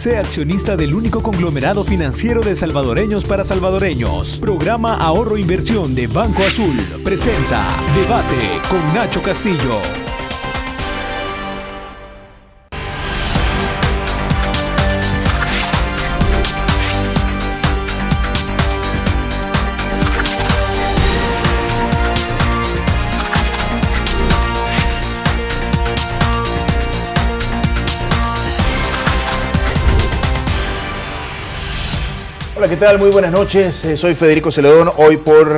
Sea accionista del único conglomerado financiero de salvadoreños para salvadoreños. Programa Ahorro Inversión de Banco Azul presenta Debate con Nacho Castillo. Hola, ¿qué tal? Muy buenas noches. Soy Federico Celedón, hoy por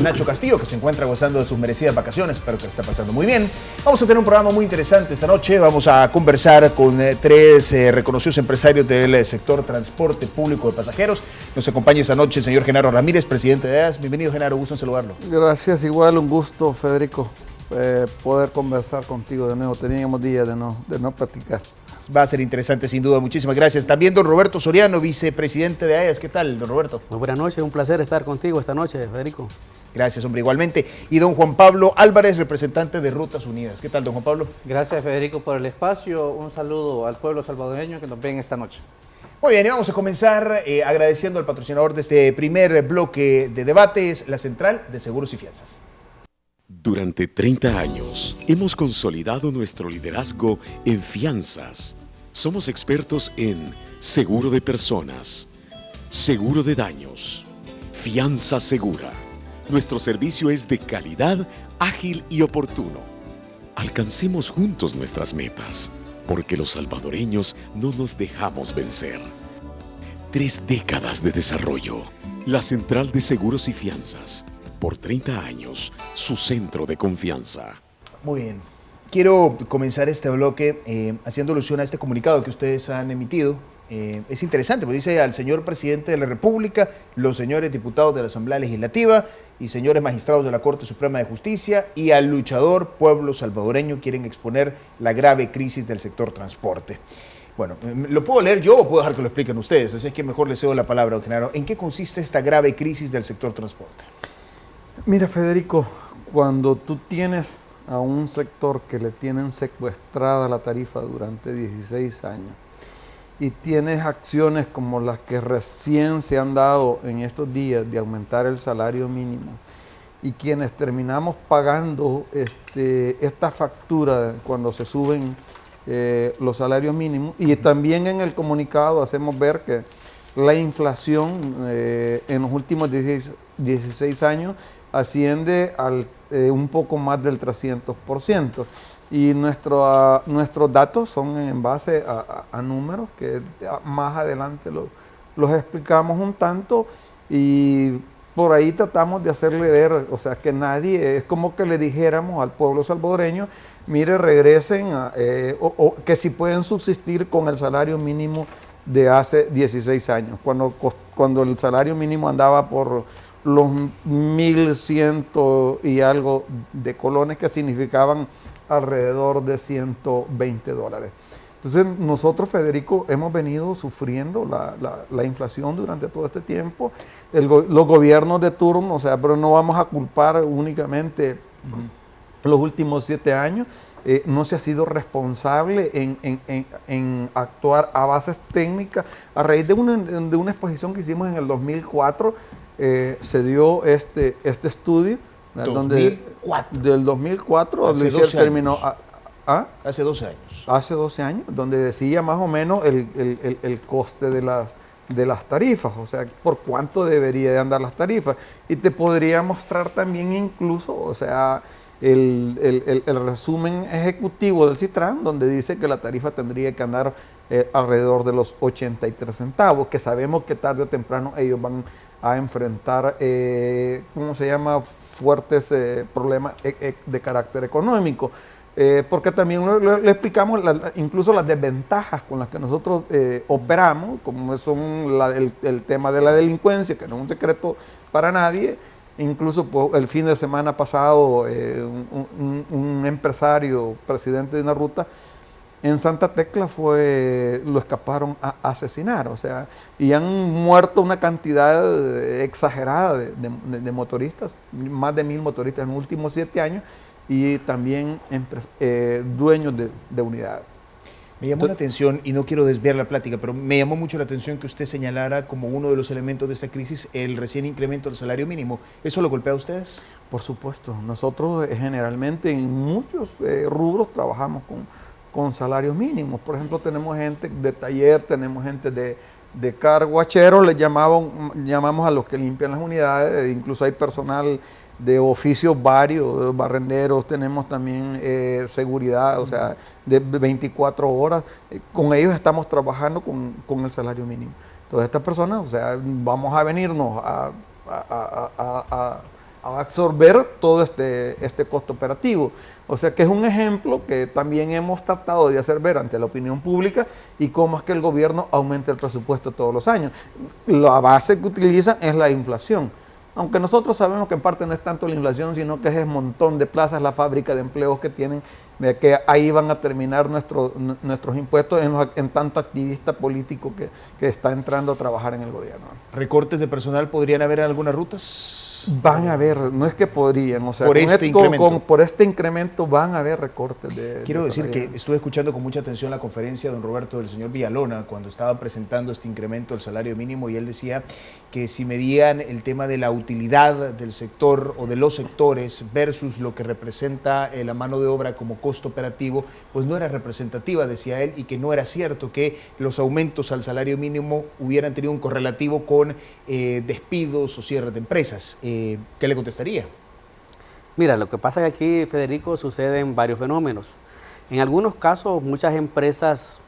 Nacho Castillo, que se encuentra gozando de sus merecidas vacaciones. Espero que le esté pasando muy bien. Vamos a tener un programa muy interesante esta noche. Vamos a conversar con tres reconocidos empresarios del sector transporte público de pasajeros. Nos acompaña esta noche el señor Genaro Ramírez, presidente de AEAS. Bienvenido, Genaro, gusto en saludarlo. Gracias, igual un gusto, Federico, poder conversar contigo de nuevo. Teníamos días de no platicar. Va a ser interesante, sin duda. Muchísimas gracias. También don Roberto Soriano, vicepresidente de AEAS. ¿Qué tal, don Roberto? Muy buenas noches, un placer estar contigo esta noche, Federico. Gracias, hombre, igualmente. Y don Juan Pablo Álvarez, representante de Rutas Unidas. ¿Qué tal, don Juan Pablo? Gracias, Federico, por el espacio. Un saludo al pueblo salvadoreño que nos ven esta noche. Muy bien, y vamos a comenzar agradeciendo al patrocinador de este primer bloque de debates, la Central de Seguros y Fianzas. Durante 30 años hemos consolidado nuestro liderazgo en fianzas. Somos expertos en seguro de personas, seguro de daños, fianza segura. Nuestro servicio es de calidad, ágil y oportuno. Alcancemos juntos nuestras metas, porque los salvadoreños no nos dejamos vencer. 3 décadas de desarrollo. La Central de Seguros y Fianzas. Por 30 años, su centro de confianza. Muy bien. Quiero comenzar este bloque haciendo alusión a este comunicado que ustedes han emitido. Es interesante, porque dice al señor presidente de la República, los señores diputados de la Asamblea Legislativa y señores magistrados de la Corte Suprema de Justicia y al luchador pueblo salvadoreño quieren exponer la grave crisis del sector transporte. Bueno, ¿lo puedo leer yo o puedo dejar que lo expliquen ustedes? Así es que mejor les cedo la palabra, don Genaro. ¿En qué consiste esta grave crisis del sector transporte? Mira, Federico, cuando tú tienes a un sector que le tienen secuestrada la tarifa durante 16 años y tienes acciones como las que recién se han dado en estos días de aumentar el salario mínimo y quienes terminamos pagando esta factura cuando se suben los salarios mínimos, y también en el comunicado hacemos ver que la inflación en los últimos 16 años asciende al un poco más del 300%. Y nuestros datos son en base a números que más adelante los explicamos un tanto, y por ahí tratamos de hacerle ver, o sea, que nadie, es como que le dijéramos al pueblo salvadoreño, mire, regresen, o que si pueden subsistir con el salario mínimo de hace 16 años, cuando el salario mínimo andaba por los 1.100 y algo de colones, que significaban alrededor de $120. Entonces nosotros, Federico, hemos venido sufriendo la inflación durante todo este tiempo. Los gobiernos de turno, o sea, pero no vamos a culpar únicamente los últimos 7 años. No se ha sido responsable en actuar a bases técnicas. A raíz de una exposición que hicimos en el 2004, se dio este estudio, donde del 2004 hace 12 terminó hace 12 años. Hace 12 años, donde decía más o menos el coste de las tarifas, o sea, por cuánto debería de andar las tarifas. Y te podría mostrar también incluso, o sea, el resumen ejecutivo del Citran, donde dice que la tarifa tendría que andar alrededor de los 83 centavos, que sabemos que tarde o temprano ellos van a enfrentar, ¿cómo se llama?, fuertes problemas de carácter económico. Porque también le explicamos incluso las desventajas con las que nosotros operamos, como son el tema de la delincuencia, que no es un secreto para nadie. Incluso pues, el fin de semana pasado, un empresario, presidente de una ruta, en Santa Tecla lo escaparon a asesinar, o sea, y han muerto una cantidad exagerada de motoristas, más de 1.000 motoristas en los últimos 7 años, y también dueños de unidades. Me llamó la atención, y no quiero desviar la plática, pero me llamó mucho la atención que usted señalara como uno de los elementos de esta crisis el recién incremento del salario mínimo. ¿Eso lo golpea a ustedes? Por supuesto, nosotros generalmente en muchos rubros trabajamos con salarios mínimos. Por ejemplo, tenemos gente de taller, tenemos gente de carguacheros, llamamos a los que limpian las unidades, incluso hay personal de oficios varios, barrenderos, tenemos también seguridad, o sea, de 24 horas. Con ellos estamos trabajando con el salario mínimo. Entonces, estas personas, o sea, vamos a venirnos a absorber todo este costo operativo. O sea que es un ejemplo que también hemos tratado de hacer ver ante la opinión pública y cómo es que el gobierno aumenta el presupuesto todos los años. La base que utilizan es la inflación. Aunque nosotros sabemos que en parte no es tanto la inflación, sino que es el montón de plazas, la fábrica de empleos que tienen, que ahí van a terminar nuestros impuestos en tanto activista político que está entrando a trabajar en el gobierno. ¿Recortes de personal podrían haber en algunas rutas? Van a haber, no es que podrían, o sea, por este incremento van a haber recortes Quiero decir salario. que estuve escuchando con mucha atención la conferencia de don Roberto del señor Villalona cuando estaba presentando este incremento del salario mínimo, y él decía que si medían el tema de la utilidad del sector o de los sectores versus lo que representa la mano de obra como costo operativo, pues no era representativa, decía él, y que no era cierto que los aumentos al salario mínimo hubieran tenido un correlativo con despidos o cierres de empresas. ¿Qué le contestaría? Mira, lo que pasa es que aquí, Federico, suceden varios fenómenos. En algunos casos, muchas empresas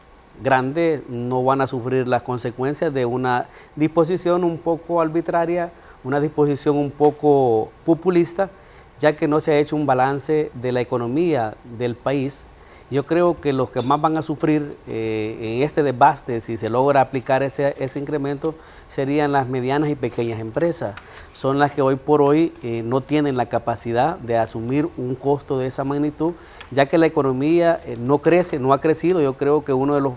grandes no van a sufrir las consecuencias de una disposición un poco arbitraria, una disposición un poco populista, ya que no se ha hecho un balance de la economía del país. Yo creo que los que más van a sufrir en este desbaste, si se logra aplicar ese incremento, serían las medianas y pequeñas empresas. Son las que hoy por hoy no tienen la capacidad de asumir un costo de esa magnitud, ya que la economía no crece, no ha crecido. Yo creo que uno de los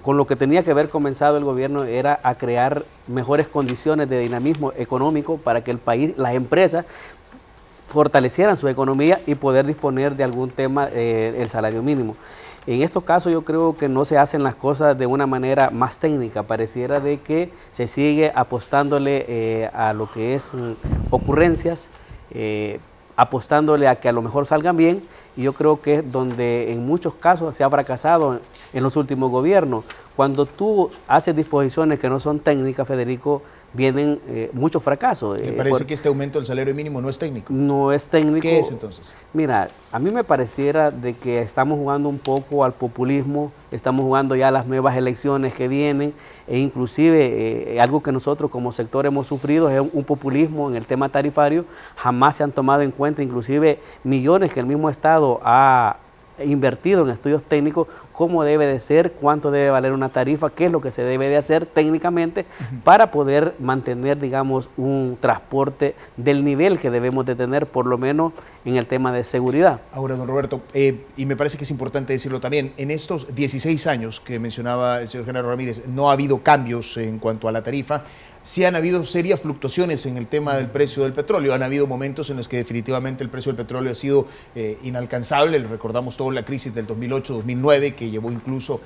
con lo que tenía que haber comenzado el gobierno era a crear mejores condiciones de dinamismo económico para que el país, las empresas, fortalecieran su economía y poder disponer de algún tema el salario mínimo. En estos casos yo creo que no se hacen las cosas de una manera más técnica, pareciera de que se sigue apostándole a lo que es ocurrencias, apostándole a que a lo mejor salgan bien, y yo creo que es donde en muchos casos se ha fracasado en los últimos gobiernos. Cuando tú haces disposiciones que no son técnicas, Federico, vienen muchos fracasos. ¿Le parece que este aumento del salario mínimo no es técnico? No es técnico. ¿Qué es entonces? Mira, a mí me pareciera de que estamos jugando un poco al populismo, estamos jugando ya a las nuevas elecciones que vienen, e inclusive algo que nosotros como sector hemos sufrido es un populismo en el tema tarifario. Jamás se han tomado en cuenta inclusive millones que el mismo Estado ha invertido en estudios técnicos, cómo debe de ser, cuánto debe valer una tarifa, qué es lo que se debe de hacer técnicamente para poder mantener, digamos, un transporte del nivel que debemos de tener, por lo menos en el tema de seguridad. Ahora, don Roberto, y me parece que es importante decirlo también, en estos 16 años que mencionaba el señor Genaro Ramírez, no ha habido cambios en cuanto a la tarifa. Sí han habido serias fluctuaciones en el tema del precio del petróleo. Han habido momentos en los que definitivamente el precio del petróleo ha sido inalcanzable. Recordamos toda la crisis del 2008-2009 que llevó incluso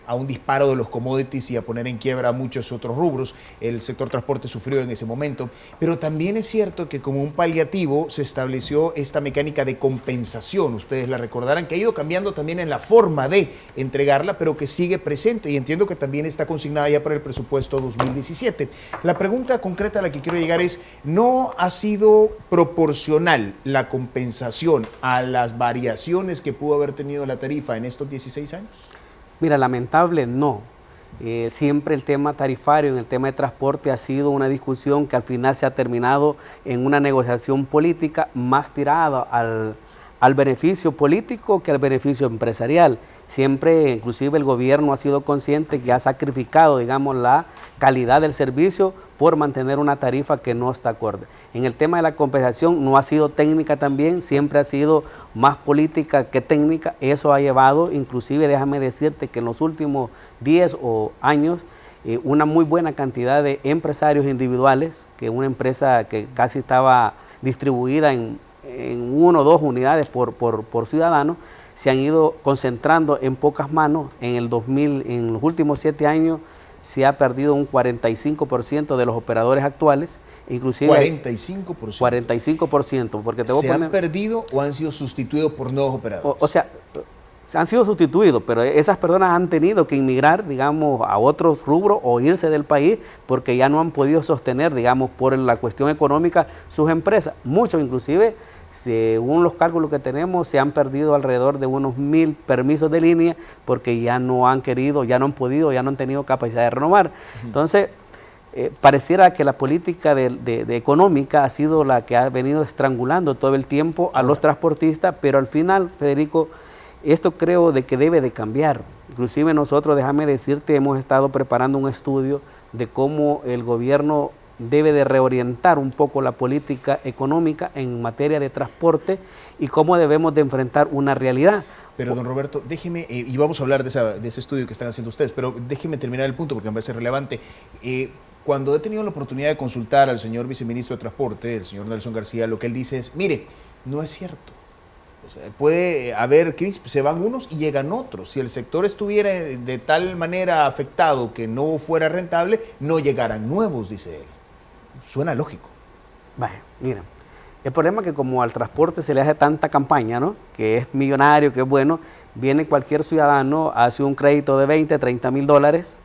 a un disparo de los commodities y a poner en quiebra a muchos otros rubros. El sector transporte sufrió en ese momento. Pero también es cierto que como un paliativo se estableció esta mecánica de compensación. Ustedes la recordarán, que ha ido cambiando también en la forma de entregarla, pero que sigue presente, y entiendo que también está consignada ya para el presupuesto 2017. La pregunta concreta a la que quiero llegar es, ¿no ha sido proporcional la compensación a las variaciones que pudo haber tenido la tarifa en estos 16 años? Mira, lamentable no. Siempre el tema tarifario, en el tema de transporte, ha sido una discusión que al final se ha terminado en una negociación política más tirada al beneficio político que al beneficio empresarial. Siempre, inclusive el gobierno ha sido consciente que ha sacrificado, digamos, la calidad del servicio por mantener una tarifa que no está acorde. En el tema de la compensación no ha sido técnica también, siempre ha sido más política que técnica. Eso ha llevado, inclusive déjame decirte que en los últimos 10 años, una muy buena cantidad de empresarios individuales, que una empresa que casi estaba distribuida en 1 o 2 unidades por ciudadano, se han ido concentrando en pocas manos. En los últimos 7 años se ha perdido un 45% de los operadores actuales, inclusive 45%. 45%, porque te voy a ¿Se poner, han perdido o han sido sustituidos por nuevos operadores? o sea, han sido sustituidos, pero esas personas han tenido que emigrar, digamos, a otros rubros o irse del país porque ya no han podido sostener, digamos, por la cuestión económica sus empresas. Muchos, inclusive, según los cálculos que tenemos, se han perdido alrededor de unos 1.000 permisos de línea porque ya no han querido, ya no han podido, ya no han tenido capacidad de renovar. Entonces, pareciera que la política de económica ha sido la que ha venido estrangulando todo el tiempo a los transportistas, pero al final, Federico, esto creo de que debe de cambiar. Inclusive nosotros, déjame decirte, hemos estado preparando un estudio de cómo el gobierno debe de reorientar un poco la política económica en materia de transporte y cómo debemos de enfrentar una realidad. Pero don Roberto, déjeme, y vamos a hablar de ese estudio que están haciendo ustedes, pero déjeme terminar el punto porque me parece relevante. Cuando he tenido la oportunidad de consultar al señor viceministro de Transporte, el señor Nelson García, lo que él dice es, mire, no es cierto. O sea, puede haber crisis, se van unos y llegan otros. Si el sector estuviera de tal manera afectado que no fuera rentable, no llegaran nuevos, dice él. Suena lógico. Vaya, mira, el problema es que como al transporte se le hace tanta campaña, ¿no?, que es millonario, que es bueno, viene cualquier ciudadano, hace un crédito de 20, 30 mil dólares,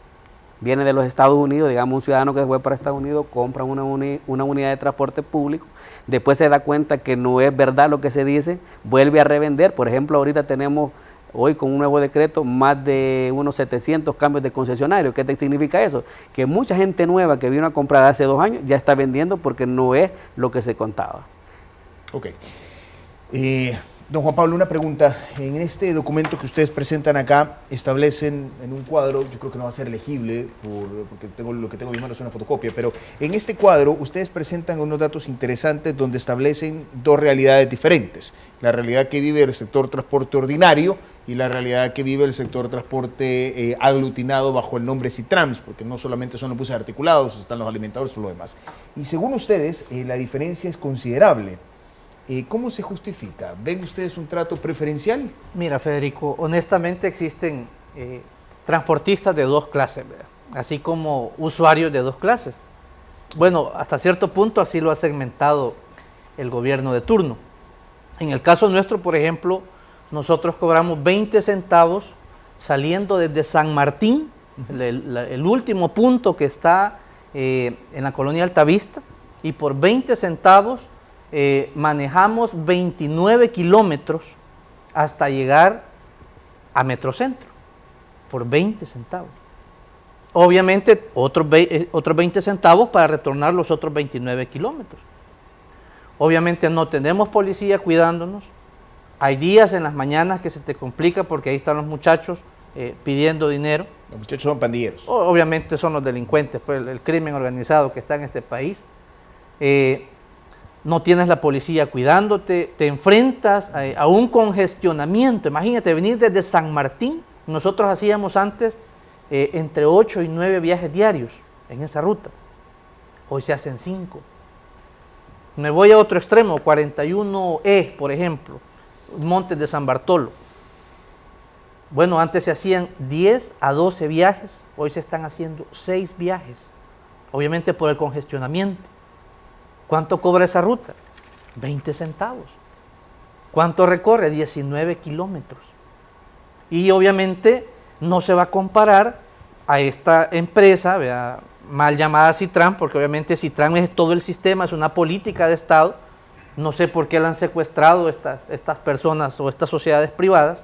viene de los Estados Unidos, digamos un ciudadano que se fue para Estados Unidos, compra una unidad de transporte público, después se da cuenta que no es verdad lo que se dice, vuelve a revender. Por ejemplo, ahorita tenemos hoy con un nuevo decreto más de unos 700 cambios de concesionario. ¿Qué te significa eso? Que mucha gente nueva que vino a comprar hace 2 años ya está vendiendo porque no es lo que se contaba. Ok. Don Juan Pablo, una pregunta. En este documento que ustedes presentan acá, establecen en un cuadro, yo creo que no va a ser legible porque lo que tengo en mis manos es una fotocopia, pero en este cuadro ustedes presentan unos datos interesantes donde establecen 2 realidades diferentes. La realidad que vive el sector transporte ordinario y la realidad que vive el sector transporte aglutinado bajo el nombre Citrans, porque no solamente son los buses articulados, están los alimentadores y lo demás. Y según ustedes, la diferencia es considerable. ¿Cómo se justifica? ¿Ven ustedes un trato preferencial? Mira, Federico, honestamente existen transportistas de 2 clases, ¿verdad?, así como usuarios de 2 clases. Bueno, hasta cierto punto así lo ha segmentado el gobierno de turno. En el caso nuestro, por ejemplo, nosotros cobramos 20 centavos saliendo desde San Martín, el último punto que está en la colonia Altavista, y por 20 centavos manejamos 29 kilómetros hasta llegar a Metrocentro, por 20 centavos. Obviamente otros 20 centavos para retornar los otros 29 kilómetros. Obviamente no tenemos policía cuidándonos. Hay días en las mañanas que se te complica porque ahí están los muchachos pidiendo dinero. Los muchachos son pandilleros. Obviamente son los delincuentes, pues, el crimen organizado que está en este país. No tienes la policía cuidándote, te enfrentas a un congestionamiento. Imagínate, venir desde San Martín, nosotros hacíamos antes entre 8 y 9 viajes diarios en esa ruta. Hoy se hacen 5. Me voy a otro extremo, 41E, por ejemplo, Montes de San Bartolo. Bueno, antes se hacían 10 a 12 viajes, hoy se están haciendo 6 viajes, obviamente por el congestionamiento. ¿Cuánto cobra esa ruta? 20 centavos. ¿Cuánto recorre? 19 kilómetros. Y obviamente no se va a comparar a esta empresa, ¿verdad?, mal llamada Citran, porque obviamente Citran es todo el sistema, es una política de Estado. No sé por qué la han secuestrado estas personas o estas sociedades privadas.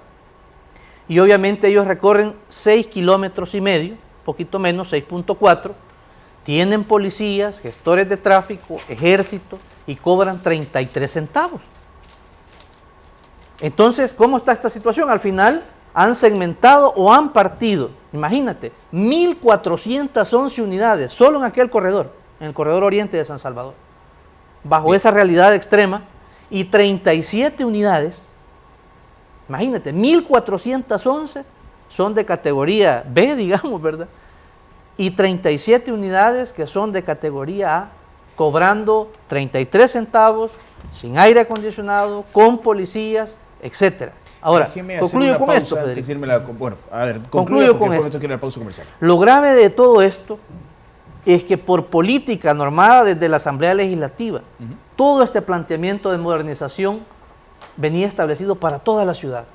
Y obviamente ellos recorren 6 kilómetros y medio, poquito menos, 6.4. Tienen policías, gestores de tráfico, ejército y cobran 33 centavos. Entonces, ¿cómo está esta situación? Al final han segmentado o han partido, imagínate, 1.411 unidades solo en aquel corredor, en el corredor oriente de San Salvador, bajo esa realidad extrema, y 37 unidades, imagínate, 1.411 son de categoría B, digamos, ¿verdad?, y 37 unidades que son de categoría A, cobrando 33 centavos, sin aire acondicionado, con policías, etc. Ahora, Déjeme hacer concluyo una con pausa esto, antes de Federico. irme la- bueno, a ver, Concluyo concluyo con porque después esto. me tengo que ir a la pausa comercial. Lo grave de todo esto es que por política normada desde la Asamblea Legislativa, todo este planteamiento de modernización venía establecido para toda la ciudad.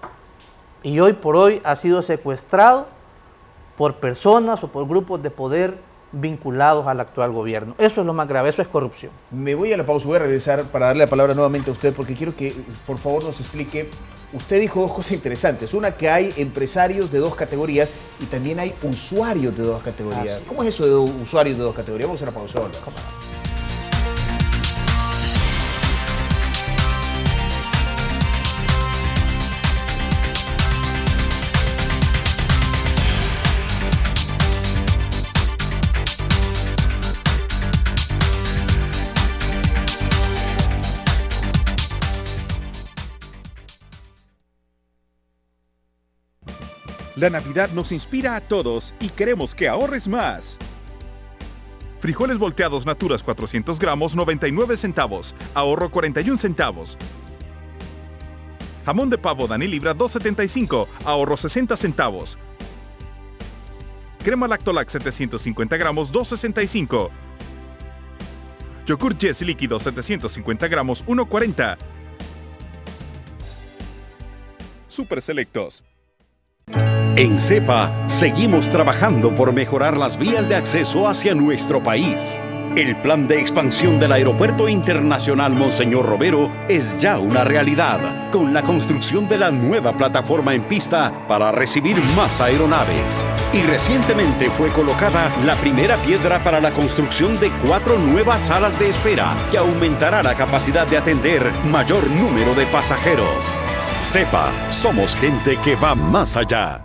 Y hoy por hoy ha sido secuestrado por personas o por grupos de poder vinculados al actual gobierno. Eso es lo más grave, eso es corrupción. Me voy a la pausa, voy a regresar para darle la palabra nuevamente a usted porque quiero que por favor nos explique. Usted dijo dos cosas interesantes. Una, que hay empresarios de dos categorías y también hay usuarios de dos categorías. ¿Cómo es eso de usuarios de dos categorías? Vamos a hacer la pausa. Volvemos. La Navidad nos inspira a todos y queremos que ahorres más. Frijoles volteados Naturas 400 gramos, 99 centavos. Ahorro 41 centavos. Jamón de pavo Dani Libra, 2.75. Ahorro 60 centavos. Crema Lactolac 750 gramos, 2.65. Yogur Yes líquido 750 gramos, 1.40. Super Selectos. En CEPA, seguimos trabajando por mejorar las vías de acceso hacia nuestro país. El plan de expansión del Aeropuerto Internacional Monseñor Romero es ya una realidad, con la construcción de la nueva plataforma en pista para recibir más aeronaves. Y recientemente fue colocada la primera piedra para la construcción de 4 nuevas salas de espera, que aumentará la capacidad de atender mayor número de pasajeros. CEPA, somos gente que va más allá.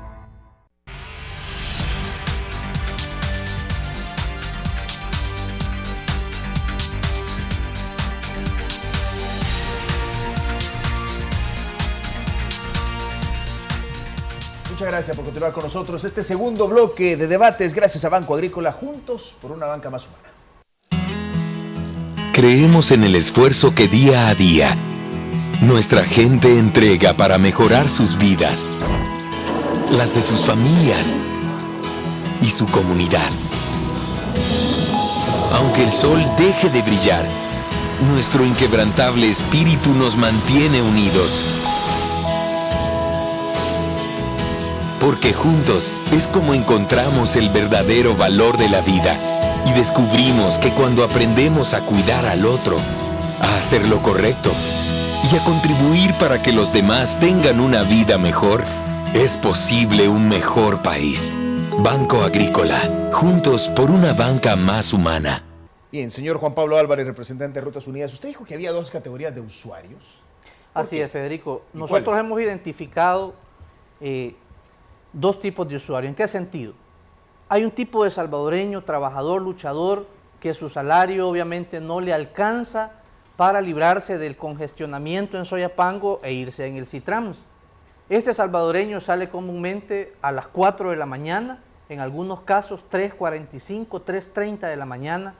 Muchas gracias por continuar con nosotros. Este segundo bloque de debates, gracias a Banco Agrícola, juntos por una banca más humana. Creemos en el esfuerzo que día a día nuestra gente entrega para mejorar sus vidas, las de sus familias y su comunidad. Aunque el sol deje de brillar, nuestro inquebrantable espíritu nos mantiene unidos. Porque juntos es como encontramos el verdadero valor de la vida y descubrimos que cuando aprendemos a cuidar al otro, a hacer lo correcto y a contribuir para que los demás tengan una vida mejor, es posible un mejor país. Banco Agrícola, juntos por una banca más humana. Bien, señor Juan Pablo Álvarez, representante de Rutas Unidas, usted dijo que había dos categorías de usuarios. Así es, Federico. Nosotros hemos identificado dos tipos de usuarios. ¿En qué sentido? Hay un tipo de salvadoreño, trabajador, luchador, que su salario obviamente no le alcanza para librarse del congestionamiento en Soyapango e irse en el Citrams. Este salvadoreño sale comúnmente a las 4 de la mañana, en algunos casos 3:45, 3:30 de la mañana,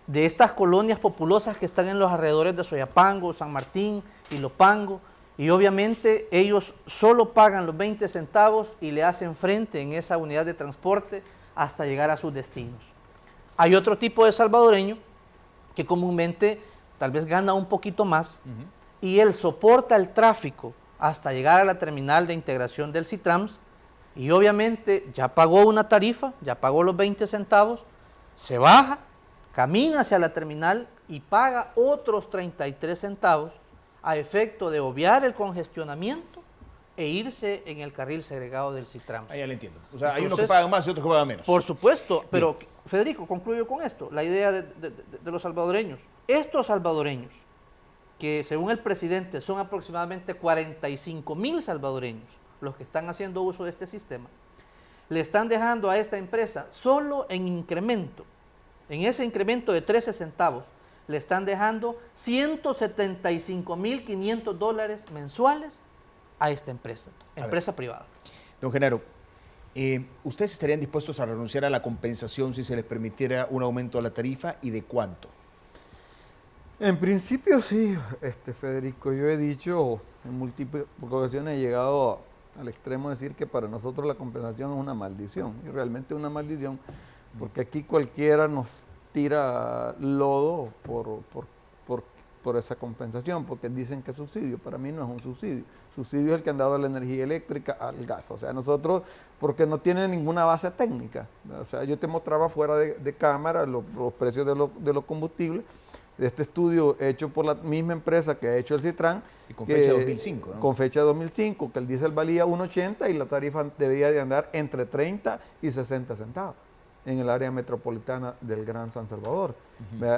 de estas colonias populosas que están en los alrededores de Soyapango, San Martín y Lopango, y obviamente ellos solo pagan los 20 centavos y le hacen frente en esa unidad de transporte hasta llegar a sus destinos. Hay otro tipo de salvadoreño que comúnmente tal vez gana un poquito más y él soporta el tráfico hasta llegar a la terminal de integración del Citrams y obviamente ya pagó una tarifa, ya pagó los 20 centavos, se baja, camina hacia la terminal y paga otros 33 centavos a efecto de obviar el congestionamiento e irse en el carril segregado del Citrams. Ahí ya le entiendo. O sea, hay unos que pagan más y otros que pagan menos. Por supuesto, pero bien. Federico, concluyo con esto, la idea de los salvadoreños. Estos salvadoreños, que según el presidente son aproximadamente 45,000 salvadoreños los que están haciendo uso de este sistema, le están dejando a esta empresa solo en incremento, en ese incremento de 13 centavos, le están dejando $175,500 mensuales a esta empresa, privada. Don Genaro, ¿ustedes estarían dispuestos a renunciar a la compensación si se les permitiera un aumento a la tarifa y de cuánto? En principio sí, Federico, yo he dicho en múltiples ocasiones, he llegado al extremo de decir que para nosotros la compensación es una maldición, y realmente es una maldición, porque aquí cualquiera nos tira lodo por esa compensación, porque dicen que es subsidio. Para mí no es un subsidio. Subsidio es el que han dado a la energía eléctrica, al gas. O sea, nosotros, porque no tiene ninguna base técnica. O sea, yo te mostraba fuera de cámara los precios de los combustibles. Este estudio hecho por la misma empresa que ha hecho el Citran. Y con fecha 2005, ¿no? Con fecha 2005, que el diésel valía 1.80 y la tarifa debía de andar entre 30 y 60 centavos en el área metropolitana del Gran San Salvador.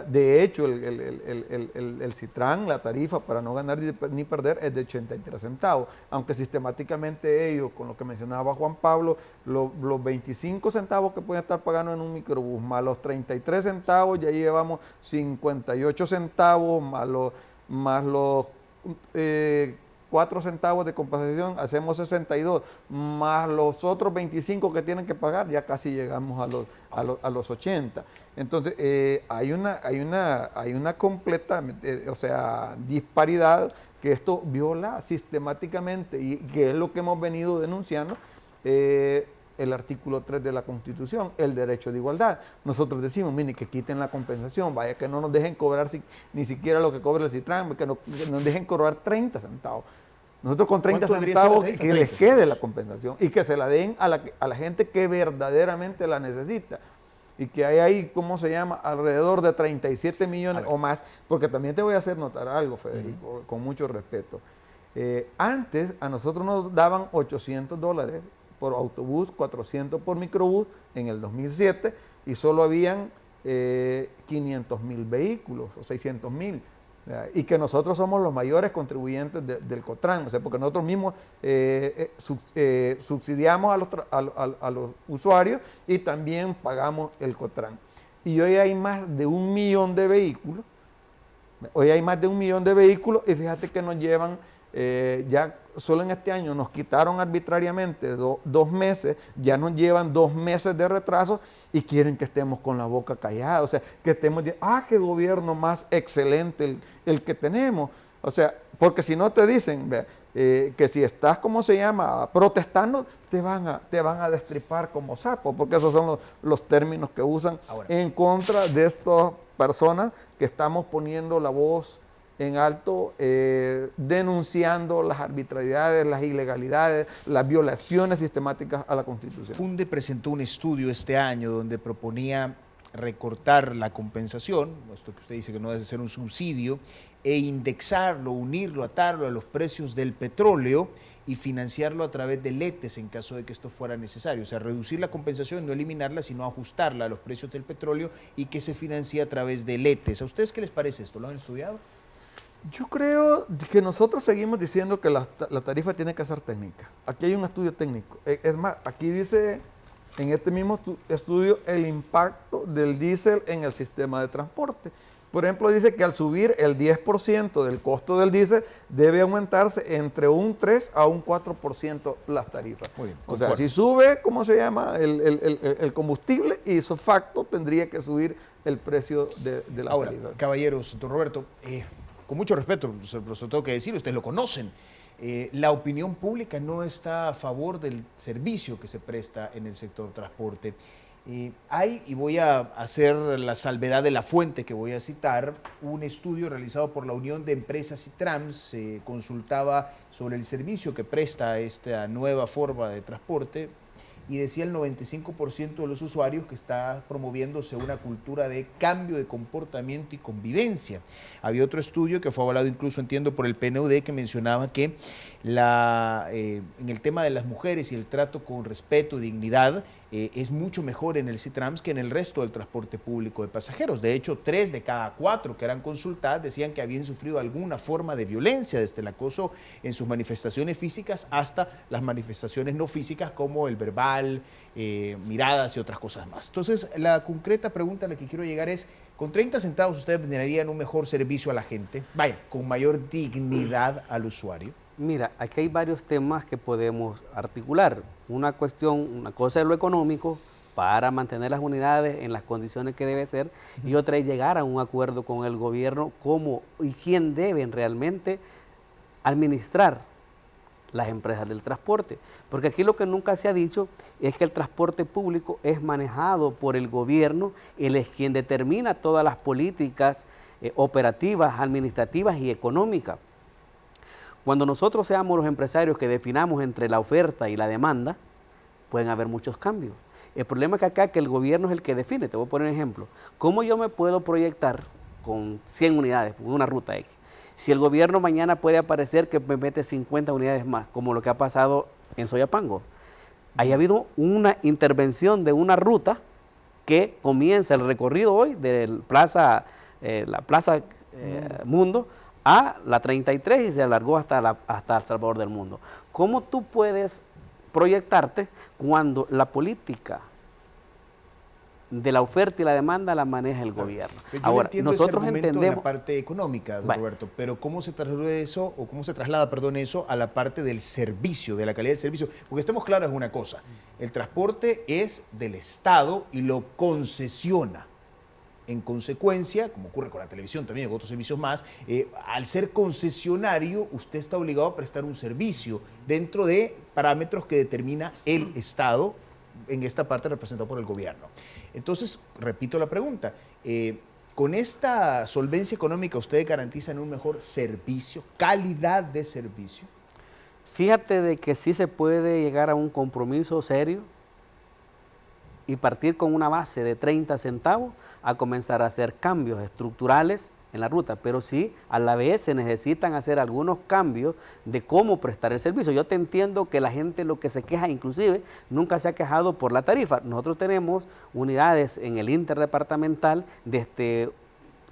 De hecho, el Citran, la tarifa para no ganar ni perder es de 83 centavos, aunque sistemáticamente ellos, con lo que mencionaba Juan Pablo, los 25 centavos que pueden estar pagando en un microbús, más los 33 centavos, ya llevamos 58 centavos, más los 4 centavos de compensación, hacemos 62, más los otros 25 que tienen que pagar, ya casi llegamos a los 80. Entonces, hay una completa, disparidad que esto viola sistemáticamente, y que es lo que hemos venido denunciando, el artículo 3 de la Constitución, el derecho de igualdad. Nosotros decimos, miren, que quiten la compensación, vaya, que no nos dejen cobrar ni siquiera lo que cobra el Citran, que nos dejen cobrar 30 centavos. Nosotros con 30 centavos que les quede la compensación y que se la den a la gente que verdaderamente la necesita. Y que hay ahí, ¿cómo se llama? Alrededor de 37 millones o más, porque también te voy a hacer notar algo, Federico, con mucho respeto. Antes a nosotros nos daban $800 por autobús, 400 por microbús en el 2007, y solo habían 500,000 vehículos o 600,000. Y que nosotros somos los mayores contribuyentes del COTRAN, o sea, porque nosotros mismos subsidiamos a los usuarios y también pagamos el COTRAN. Y hoy hay más de 1 millón de vehículos, y fíjate que nos llevan, ya solo en este año nos quitaron arbitrariamente 2 meses, ya nos llevan 2 meses de retraso y quieren que estemos con la boca callada, o sea, que estemos, qué gobierno más excelente el que tenemos, o sea, porque si no te dicen que si estás, protestando, te van a destripar como sapo, porque esos son los términos que usan en contra de estas personas que estamos poniendo la voz en alto, denunciando las arbitrariedades, las ilegalidades, las violaciones sistemáticas a la Constitución. Funde presentó un estudio este año donde proponía recortar la compensación, esto que usted dice que no debe ser un subsidio, e indexarlo, unirlo, atarlo a los precios del petróleo y financiarlo a través de letes en caso de que esto fuera necesario. O sea, reducir la compensación, no eliminarla, sino ajustarla a los precios del petróleo y que se financie a través de letes. ¿A ustedes qué les parece esto? ¿Lo han estudiado? Yo creo que nosotros seguimos diciendo que la tarifa tiene que ser técnica. Aquí hay un estudio técnico. Es más, aquí dice en este mismo estudio el impacto del diésel en el sistema de transporte. Por ejemplo, dice que al subir el 10% del costo del diésel, debe aumentarse entre un 3 a un 4% las tarifas. Muy bien, o sea, si sube, el combustible, y eso facto tendría que subir el precio de la tarifa. Caballeros, don Roberto, con mucho respeto, lo tengo que decir, ustedes lo conocen. La opinión pública no está a favor del servicio que se presta en el sector transporte. Y voy a hacer la salvedad de la fuente que voy a citar, un estudio realizado por la Unión de Empresas Citran, se consultaba sobre el servicio que presta esta nueva forma de transporte, y decía el 95% de los usuarios que está promoviéndose una cultura de cambio de comportamiento y convivencia. Había otro estudio que fue avalado incluso, entiendo, por el PNUD, que mencionaba que en el tema de las mujeres y el trato con respeto y dignidad es mucho mejor en el Citrans que en el resto del transporte público de pasajeros. De hecho, 3 de cada 4 que eran consultadas decían que habían sufrido alguna forma de violencia, desde el acoso en sus manifestaciones físicas hasta las manifestaciones no físicas como el verbal, miradas y otras cosas más. Entonces, la concreta pregunta a la que quiero llegar es, ¿con 30 centavos ustedes brindarían un mejor servicio a la gente? Vaya, con mayor dignidad al usuario. Mira, aquí hay varios temas que podemos articular. Una cosa es lo económico, para mantener las unidades en las condiciones que debe ser, y otra es llegar a un acuerdo con el gobierno cómo y quién deben realmente administrar las empresas del transporte. Porque aquí lo que nunca se ha dicho es que el transporte público es manejado por el gobierno, él es quien determina todas las políticas operativas, administrativas y económicas. Cuando nosotros seamos los empresarios que definamos entre la oferta y la demanda, pueden haber muchos cambios. El problema es que acá que el gobierno es el que define. Te voy a poner un ejemplo. ¿Cómo yo me puedo proyectar con 100 unidades, con una ruta X? Si el gobierno mañana puede aparecer que me mete 50 unidades más, como lo que ha pasado en Soyapango. Ahí ha habido una intervención de una ruta que comienza el recorrido hoy de la Plaza Mundo a la 33 y se alargó hasta El Salvador del Mundo. ¿Cómo tú puedes proyectarte cuando la política de la oferta y la demanda la maneja el gobierno? Yo Ahora, entiendo nosotros ese argumento entendemos en la parte económica, don Roberto, pero ¿cómo se traslada eso, o cómo se traslada, perdón, eso a la parte del servicio, de la calidad del servicio? Porque estemos claros en una cosa, el transporte es del Estado y lo concesiona. En consecuencia, como ocurre con la televisión también, con otros servicios más, al ser concesionario, usted está obligado a prestar un servicio dentro de parámetros que determina el Estado, en esta parte representado por el gobierno. Entonces, repito la pregunta, ¿con esta solvencia económica ustedes garantizan un mejor servicio, calidad de servicio? Fíjate de que sí se puede llegar a un compromiso serio y partir con una base de 30 centavos a comenzar a hacer cambios estructurales en la ruta, pero sí a la vez se necesitan hacer algunos cambios de cómo prestar el servicio. Yo te entiendo que la gente lo que se queja, inclusive nunca se ha quejado por la tarifa. Nosotros tenemos unidades en el interdepartamental desde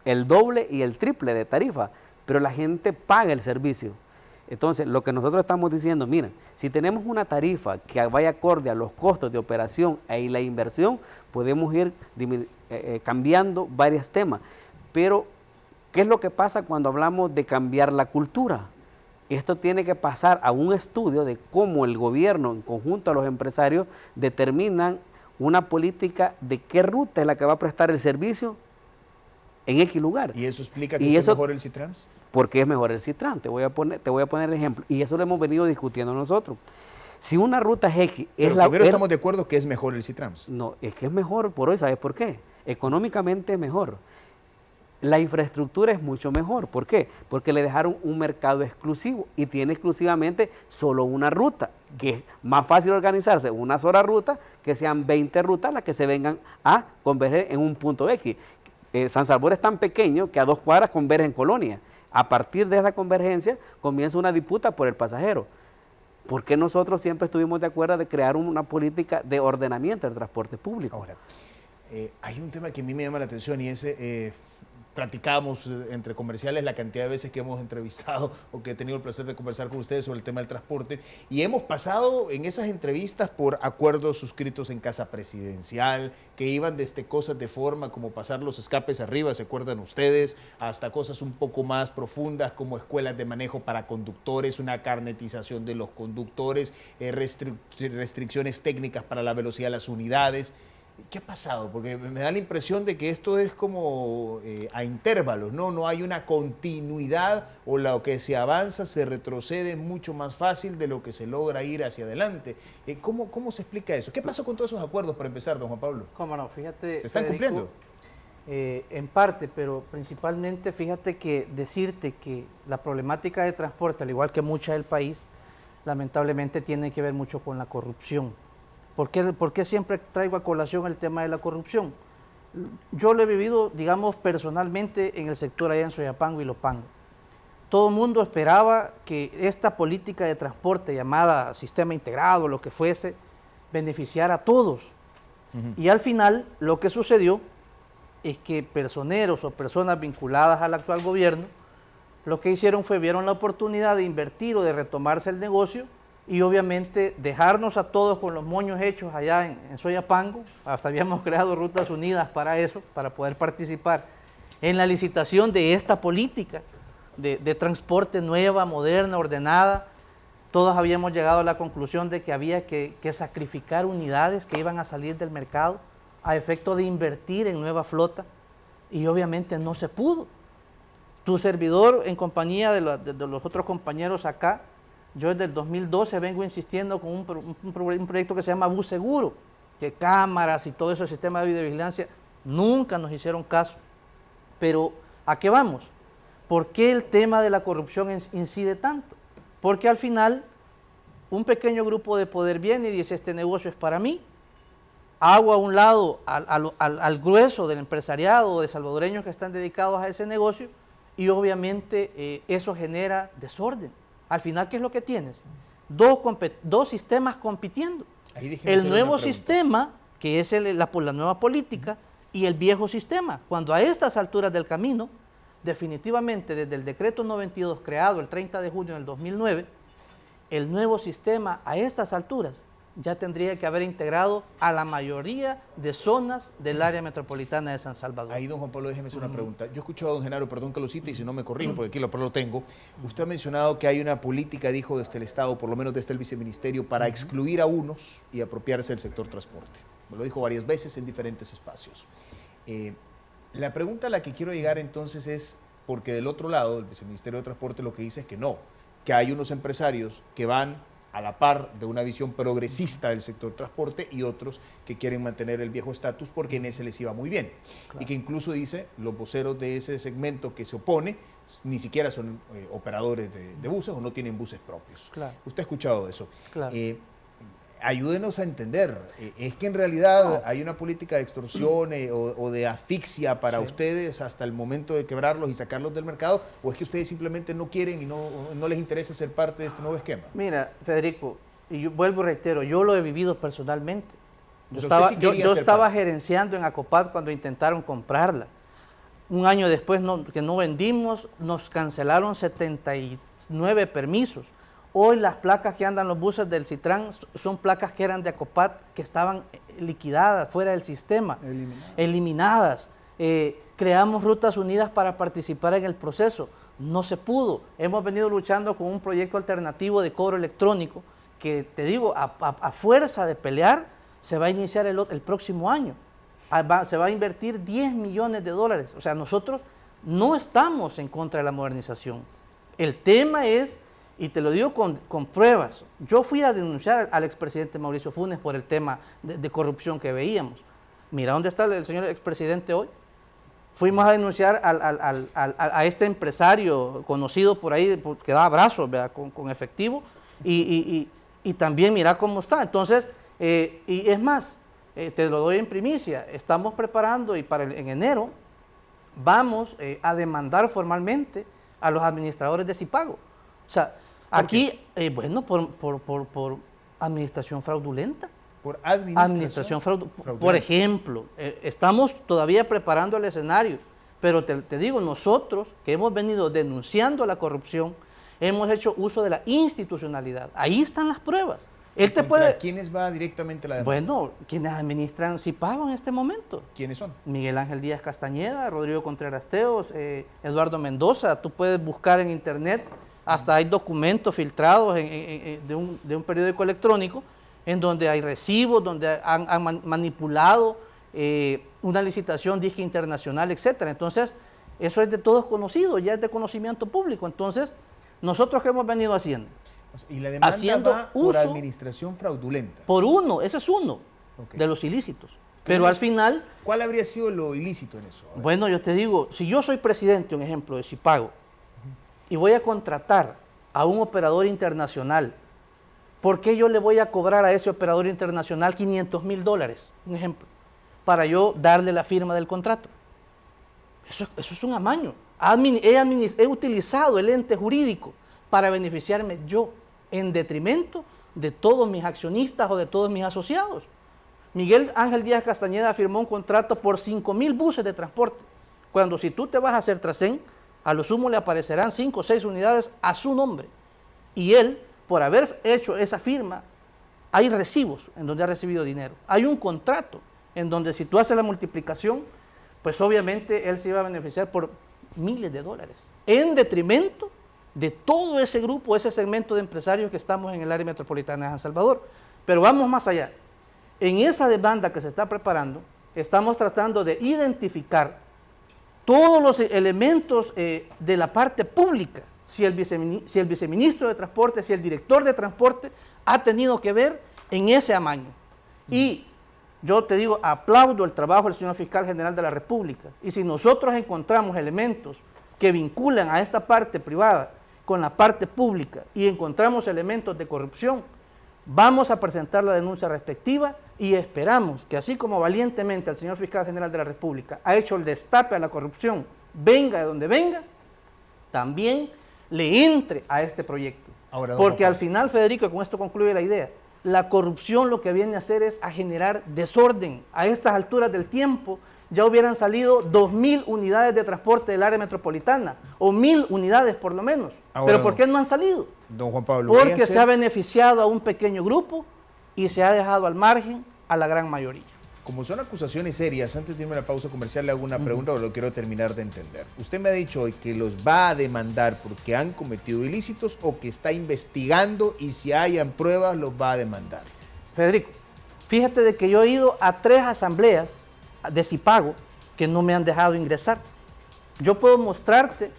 el doble y el triple de tarifa, pero la gente paga el servicio. Entonces, lo que nosotros estamos diciendo, miren, si tenemos una tarifa que vaya acorde a los costos de operación y la inversión, podemos ir cambiando varios temas. Pero, ¿qué es lo que pasa cuando hablamos de cambiar la cultura? Esto tiene que pasar a un estudio de cómo el gobierno, en conjunto a los empresarios, determinan una política de qué ruta es la que va a prestar el servicio en X lugar. ¿Y eso explica que es mejor el Citrans? Porque es mejor el Citrans. Te voy a poner el ejemplo. Y eso lo hemos venido discutiendo nosotros. Si una ruta es X... Primero estamos de acuerdo que es mejor el Citrans. No, es que es mejor por hoy. ¿Sabes por qué? Económicamente es mejor. La infraestructura es mucho mejor. ¿Por qué? Porque le dejaron un mercado exclusivo y tiene exclusivamente solo una ruta, que es más fácil organizarse una sola ruta que sean 20 rutas las que se vengan a converger en un punto X. San Salvador es tan pequeño que a 2 cuadras converge en Colonia. A partir de esa convergencia comienza una disputa por el pasajero. ¿Por qué nosotros siempre estuvimos de acuerdo de crear una política de ordenamiento del transporte público? Ahora, hay un tema que a mí me llama la atención y es, platicamos entre comerciales la cantidad de veces que hemos entrevistado o que he tenido el placer de conversar con ustedes sobre el tema del transporte, y hemos pasado en esas entrevistas por acuerdos suscritos en Casa Presidencial, que iban desde cosas de forma como pasar los escapes arriba, ¿se acuerdan ustedes?, hasta cosas un poco más profundas como escuelas de manejo para conductores, una carnetización de los conductores, restricciones técnicas para la velocidad de las unidades. ¿Qué ha pasado? Porque me da la impresión de que esto es como a intervalos, ¿no? No hay una continuidad, o lo que se avanza se retrocede mucho más fácil de lo que se logra ir hacia adelante. ¿Cómo se explica eso? ¿Qué pasó con todos esos acuerdos, para empezar, don Juan Pablo? Cómo no, fíjate, ¿Se están cumpliendo? En parte, pero principalmente fíjate que decirte que la problemática de transporte, al igual que mucha del país, lamentablemente tiene que ver mucho con la corrupción. ¿Por qué siempre traigo a colación el tema de la corrupción? Yo lo he vivido, digamos, personalmente en el sector allá en Soyapango y Ilopango. Todo el mundo esperaba que esta política de transporte llamada sistema integrado, lo que fuese, beneficiara a todos. Y al final lo que sucedió es que personeros o personas vinculadas al actual gobierno lo que hicieron fue vieron la oportunidad de invertir o de retomarse el negocio y obviamente dejarnos a todos con los moños hechos allá en Soyapango. Hasta habíamos creado Rutas Unidas para eso, para poder participar en la licitación de esta política de transporte nueva, moderna, ordenada, todos habíamos llegado a la conclusión de que había que sacrificar unidades que iban a salir del mercado a efecto de invertir en nueva flota, y obviamente no se pudo. Tu servidor, en compañía de los otros compañeros acá, yo desde el 2012 vengo insistiendo con un proyecto que se llama Bus Seguro, que cámaras y todo eso, el sistema de videovigilancia, nunca nos hicieron caso. Pero, ¿a qué vamos? ¿Por qué el tema de la corrupción incide tanto? Porque al final, un pequeño grupo de poder viene y dice, este negocio es para mí, hago a un lado al grueso del empresariado de salvadoreños que están dedicados a ese negocio, y obviamente eso genera desorden. Al final, ¿qué es lo que tienes? Dos sistemas compitiendo. El nuevo sistema, que es la nueva política, y el viejo sistema. Cuando a estas alturas del camino, definitivamente desde el decreto 92 creado el 30 de junio del 2009, el nuevo sistema a estas alturas ya tendría que haber integrado a la mayoría de zonas del área metropolitana de San Salvador. Ahí, don Juan Pablo, déjeme hacer una pregunta. Yo escucho a don Genaro, perdón que lo cite y si no me corrijo, porque aquí lo tengo. Usted ha mencionado que hay una política, dijo, desde el Estado, por lo menos desde el viceministerio, para excluir a unos y apropiarse del sector transporte. Me lo dijo varias veces en diferentes espacios. La pregunta a la que quiero llegar entonces es, porque del otro lado, el viceministerio de Transporte lo que dice es que no, que hay unos empresarios que van a la par de una visión progresista del sector transporte y otros que quieren mantener el viejo estatus porque en ese les iba muy bien. Claro. Y que incluso dice, los voceros de ese segmento que se opone ni siquiera son operadores de buses o no tienen buses propios. Claro. Usted ha escuchado eso. Claro. Ayúdenos a entender, ¿es que en realidad hay una política de extorsión o de asfixia para ustedes hasta el momento de quebrarlos y sacarlos del mercado? ¿O es que ustedes simplemente no quieren y no les interesa ser parte de este nuevo esquema? Mira, Federico, y yo vuelvo y reitero, yo lo he vivido personalmente. Yo estaba gerenciando en Acopad cuando intentaron comprarla. Un año después que no vendimos, nos cancelaron 79 permisos. Hoy las placas que andan los buses del Citran son placas que eran de Acopad, que estaban liquidadas, fuera del sistema, eliminadas. Creamos Rutas Unidas para participar en el proceso. No se pudo. Hemos venido luchando con un proyecto alternativo de cobro electrónico que, te digo, a fuerza de pelear, se va a iniciar el próximo año. Se va a invertir 10 millones de dólares. O sea, nosotros no estamos en contra de la modernización. El tema es... Y te lo digo con pruebas. Yo fui a denunciar al expresidente Mauricio Funes por el tema de corrupción que veíamos. Mira dónde está el señor expresidente hoy. Fuimos a denunciar a este empresario conocido por ahí, que da abrazos, ¿verdad? Con efectivo, y también mira cómo está. Entonces, y es más, te lo doy en primicia, estamos preparando y en enero vamos a demandar formalmente a los administradores de Cipago. O sea, aquí, bueno, por administración fraudulenta. ¿Por administración fraudulenta? Por ejemplo, estamos todavía preparando el escenario, pero te digo, nosotros que hemos venido denunciando la corrupción, hemos hecho uso de la institucionalidad. Ahí están las pruebas. ¿Quiénes va directamente la demanda? Bueno, quienes administran Cipago en este momento. ¿Quiénes son? Miguel Ángel Díaz Castañeda, Rodrigo Contreras Teos, Eduardo Mendoza. Tú puedes buscar en internet. Hasta hay documentos filtrados de un periódico electrónico en donde hay recibos, donde han manipulado una licitación disque internacional, etc. Entonces, eso es de todos conocido, ya es de conocimiento público. Entonces, ¿nosotros qué hemos venido haciendo? Y la demanda va por administración fraudulenta. Ese es uno de los ilícitos. Pero al final... ¿Cuál habría sido lo ilícito en eso? Bueno, yo te digo, si yo soy presidente, un ejemplo, de Cipago, y voy a contratar a un operador internacional, ¿por qué yo le voy a cobrar a ese operador internacional $500,000, un ejemplo, para yo darle la firma del contrato? Eso es un amaño. He utilizado el ente jurídico para beneficiarme yo, en detrimento de todos mis accionistas o de todos mis asociados. Miguel Ángel Díaz Castañeda firmó un contrato por 5,000 buses de transporte, cuando si tú te vas a hacer Trasén, a lo sumo le aparecerán 5 o 6 unidades a su nombre. Y él, por haber hecho esa firma, hay recibos en donde ha recibido dinero. Hay un contrato en donde si tú haces la multiplicación, pues obviamente él se iba a beneficiar por miles de dólares, en detrimento de todo ese grupo, ese segmento de empresarios que estamos en el área metropolitana de San Salvador. Pero vamos más allá. En esa demanda que se está preparando, estamos tratando de identificar todos los elementos de la parte pública, si el viceministro de Transporte, si el director de Transporte ha tenido que ver en ese amaño. Y yo te digo, aplaudo el trabajo del señor Fiscal General de la República. Y si nosotros encontramos elementos que vinculan a esta parte privada con la parte pública y encontramos elementos de corrupción, vamos a presentar la denuncia respectiva y esperamos que así como valientemente el señor Fiscal General de la República ha hecho el destape a la corrupción, venga de donde venga, también le entre a este proyecto. Porque al final, Federico, y con esto concluye la idea, la corrupción lo que viene a hacer es a generar desorden. A estas alturas del tiempo ya hubieran salido 2.000 unidades de transporte del área metropolitana, o 1.000 unidades por lo menos. ¿Pero por qué no han salido? Don Juan Pablo, porque se ha beneficiado a un pequeño grupo y se ha dejado al margen a la gran mayoría. Como son acusaciones serias, antes de irme a la pausa comercial le hago una pregunta, pero lo quiero terminar de entender. Usted me ha dicho hoy que los va a demandar porque han cometido ilícitos o que está investigando y si hayan pruebas los va a demandar. Federico, fíjate de que yo he ido a 3 asambleas de Zipago que no me han dejado ingresar. Yo puedo mostrarte,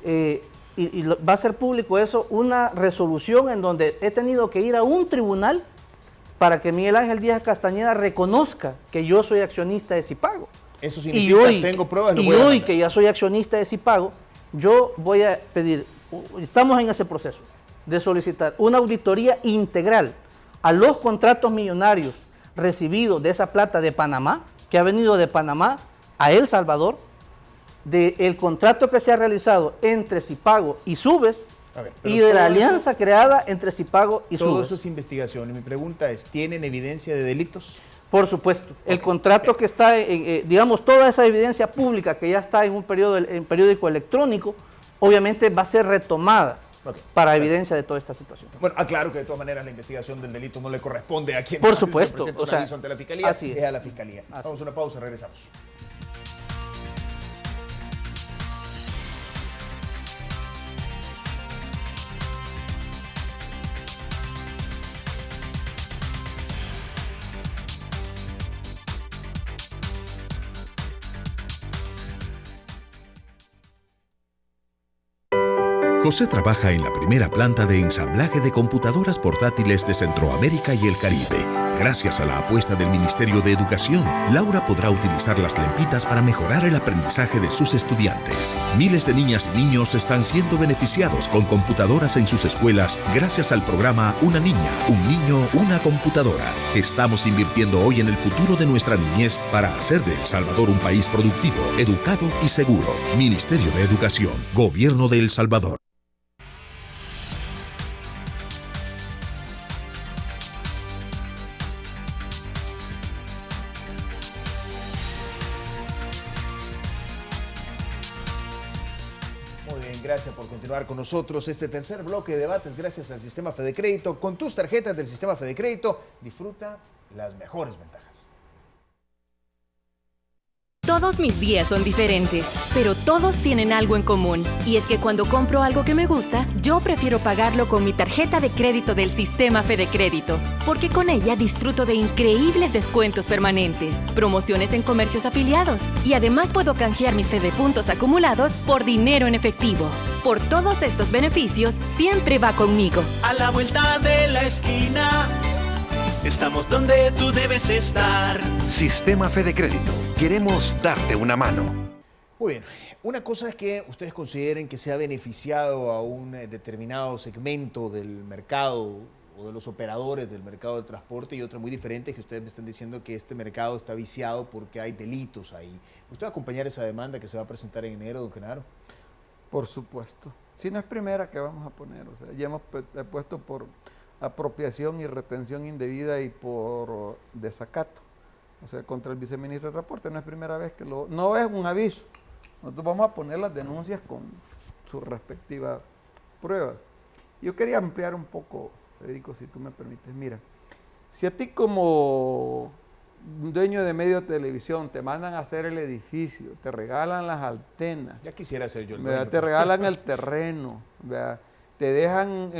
y va a ser público eso, una resolución en donde he tenido que ir a un tribunal para que Miguel Ángel Díaz Castañeda reconozca que yo soy accionista de Zipago. Eso significa que tengo pruebas. Y hoy que ya soy accionista de Zipago, yo voy a pedir, estamos en ese proceso de solicitar una auditoría integral a los contratos millonarios recibidos de esa plata de Panamá, que ha venido de Panamá a El Salvador, del contrato que se ha realizado entre Zipago y Subes, y de la alianza creada entre Zipago y Subes. Todo eso es investigación. Y mi pregunta es, ¿tienen evidencia de delitos? Por supuesto. El contrato que está, digamos, toda esa evidencia pública que ya está en un periódico electrónico, obviamente va a ser retomada para evidencia de toda esta situación. Bueno, aclaro que de todas maneras la investigación del delito no le corresponde a quien por supuesto, presenta un aviso ante la Fiscalía, así es a la Fiscalía. Vamos a una pausa, regresamos. José trabaja en la primera planta de ensamblaje de computadoras portátiles de Centroamérica y el Caribe. Gracias a la apuesta del Ministerio de Educación, Laura podrá utilizar las lempitas para mejorar el aprendizaje de sus estudiantes. Miles de niñas y niños están siendo beneficiados con computadoras en sus escuelas gracias al programa Una niña, un niño, una computadora. Estamos invirtiendo hoy en el futuro de nuestra niñez para hacer de El Salvador un país productivo, educado y seguro. Ministerio de Educación, Gobierno de El Salvador. Gracias por continuar con nosotros este tercer bloque de debates gracias al sistema FedeCrédito. Con tus tarjetas del sistema FedeCrédito disfruta las mejores ventajas. Todos mis días son diferentes, pero todos tienen algo en común. Y es que cuando compro algo que me gusta, yo prefiero pagarlo con mi tarjeta de crédito del sistema FedeCrédito, porque con ella disfruto de increíbles descuentos permanentes, promociones en comercios afiliados, y además puedo canjear mis FedePuntos acumulados por dinero en efectivo. Por todos estos beneficios, siempre va conmigo. A la vuelta de la esquina, estamos donde tú debes estar. Sistema FedeCrédito. Queremos darte una mano. Muy bien. Una cosa es que ustedes consideren que se ha beneficiado a un determinado segmento del mercado o de los operadores del mercado del transporte, y otra muy diferente es que ustedes me están diciendo que este mercado está viciado porque hay delitos ahí. ¿Usted va a acompañar esa demanda que se va a presentar en enero, don Genaro? Por supuesto. Si no es primera que vamos a poner, o sea, ya hemos puesto por apropiación y retención indebida y por desacato, o sea, contra el viceministro de Transporte. No es primera vez que no es un aviso. Nosotros vamos a poner las denuncias con su respectiva prueba. Yo quería ampliar un poco, Federico, si tú me permites. Mira, si a ti como un dueño de medio de televisión, te mandan a hacer el edificio, te regalan las antenas. Ya quisiera ser yo el ¿verdad? dueño. Te regalan el terreno, ¿verdad? Te dejan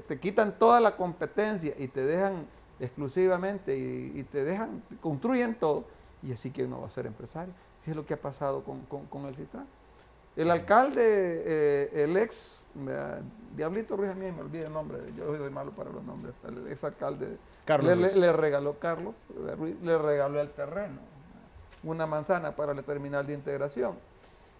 te quitan toda la competencia y te dejan exclusivamente y te dejan, te construyen todo. Y así que uno va a ser empresario. Si es lo que ha pasado con el Citran. El alcalde, el ex, Diablito Ruiz, a mí me olvida el nombre, yo soy malo para los nombres, el ex alcalde Carlos le regaló le regaló el terreno, una manzana para la terminal de integración.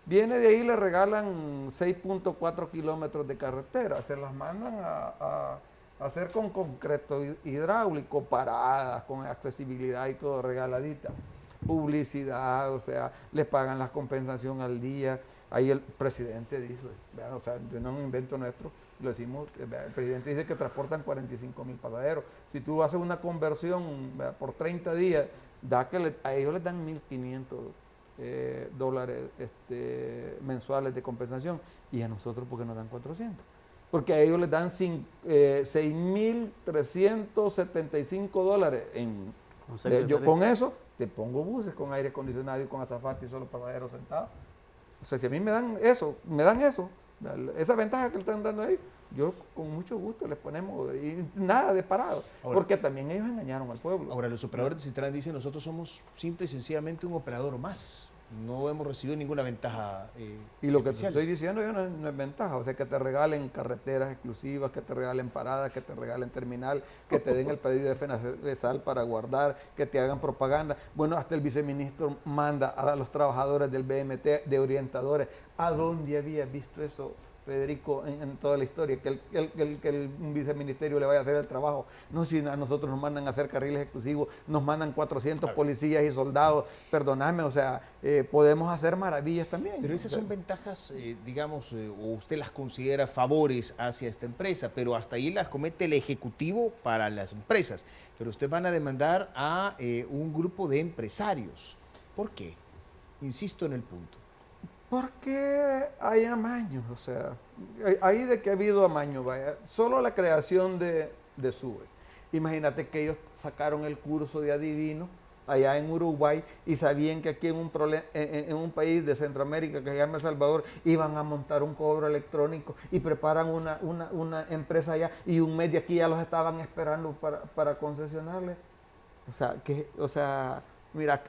Viene de ahí, le regalan 6.4 kilómetros de carretera, se las mandan a hacer con concreto hidráulico, paradas, con accesibilidad y todo regaladita. Publicidad, o sea, les pagan la compensación al día. Ahí el presidente dice, vean, o sea, no es un invento nuestro, lo decimos, el presidente dice que transportan 45,000 pasajeros. Si tú haces una conversión por 30 días, a ellos les dan 1.500 dólares mensuales de compensación, y a nosotros porque nos dan 400. Porque a ellos les dan 6.375 dólares. Yo con eso te pongo buses con aire acondicionado y con azafate y solo pasajeros sentados. O sea, si a mí me dan eso, esa ventaja que le están dando ahí, yo con mucho gusto les ponemos, y nada de parado, porque también ellos engañaron al pueblo. Ahora, los operadores de Citran dicen, nosotros somos simple y sencillamente un operador más. No hemos recibido ninguna ventaja y lo que especial. te estoy diciendo yo no es ventaja, o sea, que te regalen carreteras exclusivas, que te regalen paradas, que te regalen terminal, que te den el pedido de FENASAL para guardar, que te hagan propaganda. Bueno, hasta el viceministro manda a los trabajadores del BMT de orientadores. ¿A dónde había visto eso, Federico, en toda la historia? Que el viceministerio le vaya a hacer el trabajo. No, si a nosotros nos mandan a hacer carriles exclusivos, nos mandan 400 policías y soldados, perdóname, o sea, podemos hacer maravillas también. Pero esas son ventajas, digamos, o usted las considera favores hacia esta empresa, pero hasta ahí las comete el Ejecutivo para las empresas. Pero usted van a demandar a un grupo de empresarios. ¿Por qué? Insisto en el punto. Porque hay amaños, o sea, ahí de que ha habido amaños, vaya, solo la creación de Subes. Imagínate que ellos sacaron el curso de adivino allá en Uruguay y sabían que aquí en un país de Centroamérica que se llama El Salvador iban a montar un cobro electrónico y preparan una empresa allá y un mes de aquí ya los estaban esperando para concesionarles. O sea, mira,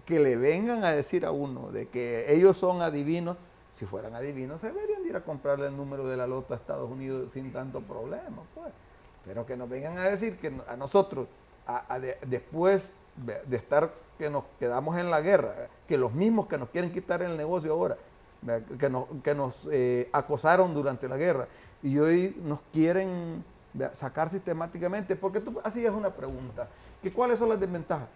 que le vengan a decir a uno de que ellos son adivinos. Si fueran adivinos, se deberían de ir a comprarle el número de la loto a Estados Unidos sin tanto problema, pues. Pero que nos vengan a decir que a nosotros, después de estar, que nos quedamos en la guerra, que los mismos que nos quieren quitar el negocio ahora, que nos acosaron durante la guerra, y hoy nos quieren sacar sistemáticamente, porque tú hacías una pregunta, que ¿cuáles son las desventajas?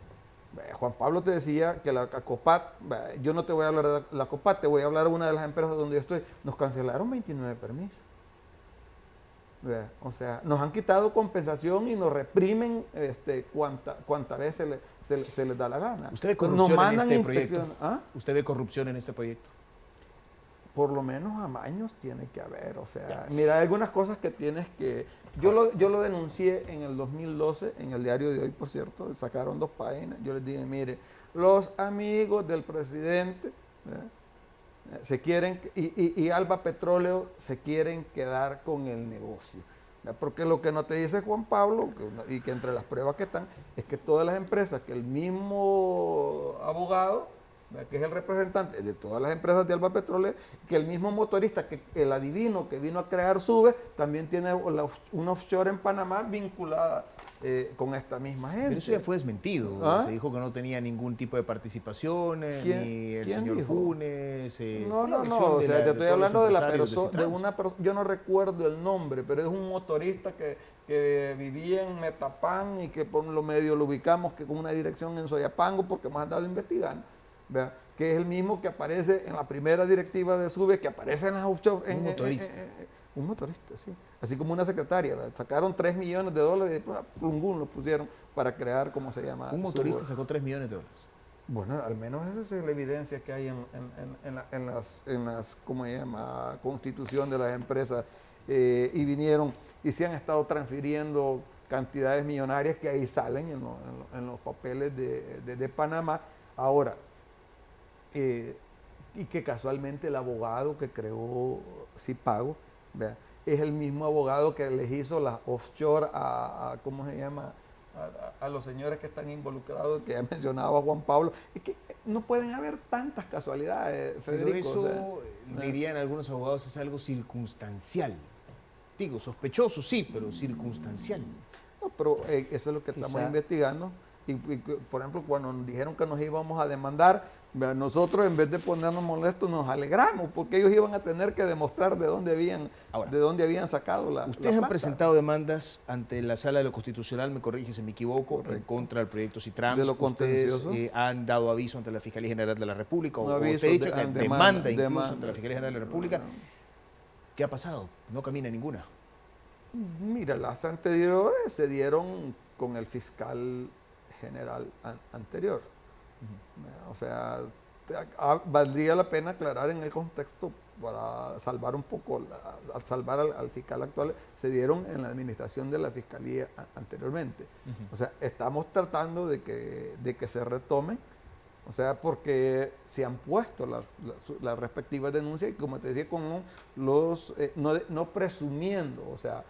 Juan Pablo te decía que la COPAT, yo no te voy a hablar de la COPAT, te voy a hablar de una de las empresas donde yo estoy, nos cancelaron 29 permisos. O sea, nos han quitado compensación y nos reprimen cuanta vez se les da la gana. ¿Usted ve corrupción en este proyecto? ¿Ah? ¿Usted ve corrupción en este proyecto? Por lo menos amaños tiene que haber, o sea, mira, hay algunas cosas que tienes que... Yo lo denuncié en el 2012, en el diario de hoy, por cierto, sacaron 2 páginas, yo les dije, mire, los amigos del presidente se quieren, y Alba Petróleo se quieren quedar con el negocio, porque lo que no te dice Juan Pablo, y que entre las pruebas que están, es que todas las empresas, que el mismo abogado, que es el representante de todas las empresas de Alba Petróleo, que el mismo motorista, que el adivino que vino a crear Sube, también tiene una offshore en Panamá vinculada con esta misma gente. Pero eso ya fue desmentido. ¿Ah? Se dijo que no tenía ningún tipo de participaciones, ni el ¿Quién señor dijo? Funes. No, o sea, te estoy hablando de la persona, yo no recuerdo el nombre, pero es un motorista que vivía en Metapán y que por lo medio lo ubicamos que con una dirección en Soyapango porque hemos andado investigando. ¿Verdad? Que es el mismo que aparece en la primera directiva de SUBE, que aparece en las offshore. Un motorista. Un motorista, sí. Así como una secretaria. ¿Verdad? Sacaron $3 millones y después los pusieron para crear, ¿cómo se llama? Un motorista sacó $3 millones. Bueno, al menos esa es la evidencia que hay en las ¿cómo se llama? Constitución de las empresas. Y vinieron y se han estado transfiriendo cantidades millonarias que ahí salen en los papeles de Panamá. Ahora, y que casualmente el abogado que creó Cipago, ¿vea?, es el mismo abogado que les hizo las offshore ¿cómo se llama?, a los señores que están involucrados, que ya mencionaba Juan Pablo. Es que no pueden haber tantas casualidades, Federico. Pero eso, dirían algunos abogados, es algo circunstancial. Digo, sospechoso sí, pero circunstancial. No, pero eso es lo que estamos investigando. Y, por ejemplo, cuando nos dijeron que nos íbamos a demandar, nosotros en vez de ponernos molestos nos alegramos, porque ellos iban a tener que demostrar de dónde habían sacado la Ustedes han plata. presentado demandas ante la Sala de lo Constitucional, me corrige si me equivoco, Correcto, en contra del proyecto Citrans. de lo Ustedes contencioso, han dado aviso ante la Fiscalía General de la República, o aviso usted ha dicho que demanda incluso demanda, ante la Fiscalía General de la República. ¿Qué ha pasado? No camina ninguna. Mira, las anteriores se dieron con el fiscal general anterior. O sea, valdría la pena aclarar en el contexto para salvar un poco, salvar al fiscal actual. Se dieron en la administración de la fiscalía anteriormente. O sea, estamos tratando de que se retomen, o sea, porque se han puesto las respectivas denuncias y, como te decía, con no presumiendo, o sea,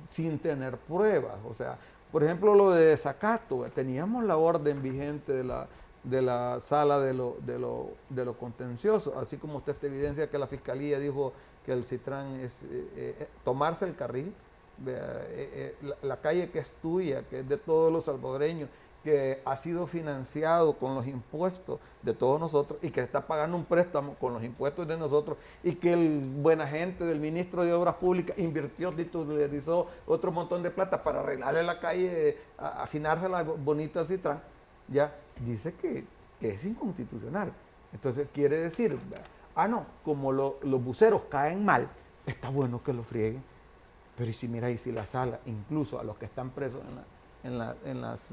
sin tener pruebas. O sea, por ejemplo, lo de desacato, teníamos la orden vigente de la sala de lo contencioso, así como usted te evidencia que la Fiscalía dijo que el Citran es tomarse el carril, la calle que es tuya, que es de todos los salvadoreños, que ha sido financiado con los impuestos de todos nosotros y que está pagando un préstamo con los impuestos de nosotros, y que el buena gente del ministro de Obras Públicas invirtió, titularizó otro montón de plata para arreglarle la calle, afinársela bonita al Citran, ya dice que es inconstitucional. Entonces quiere decir, no, como los buceros caen mal, está bueno que lo frieguen, pero y si mira, y si la sala, incluso a los que están presos en las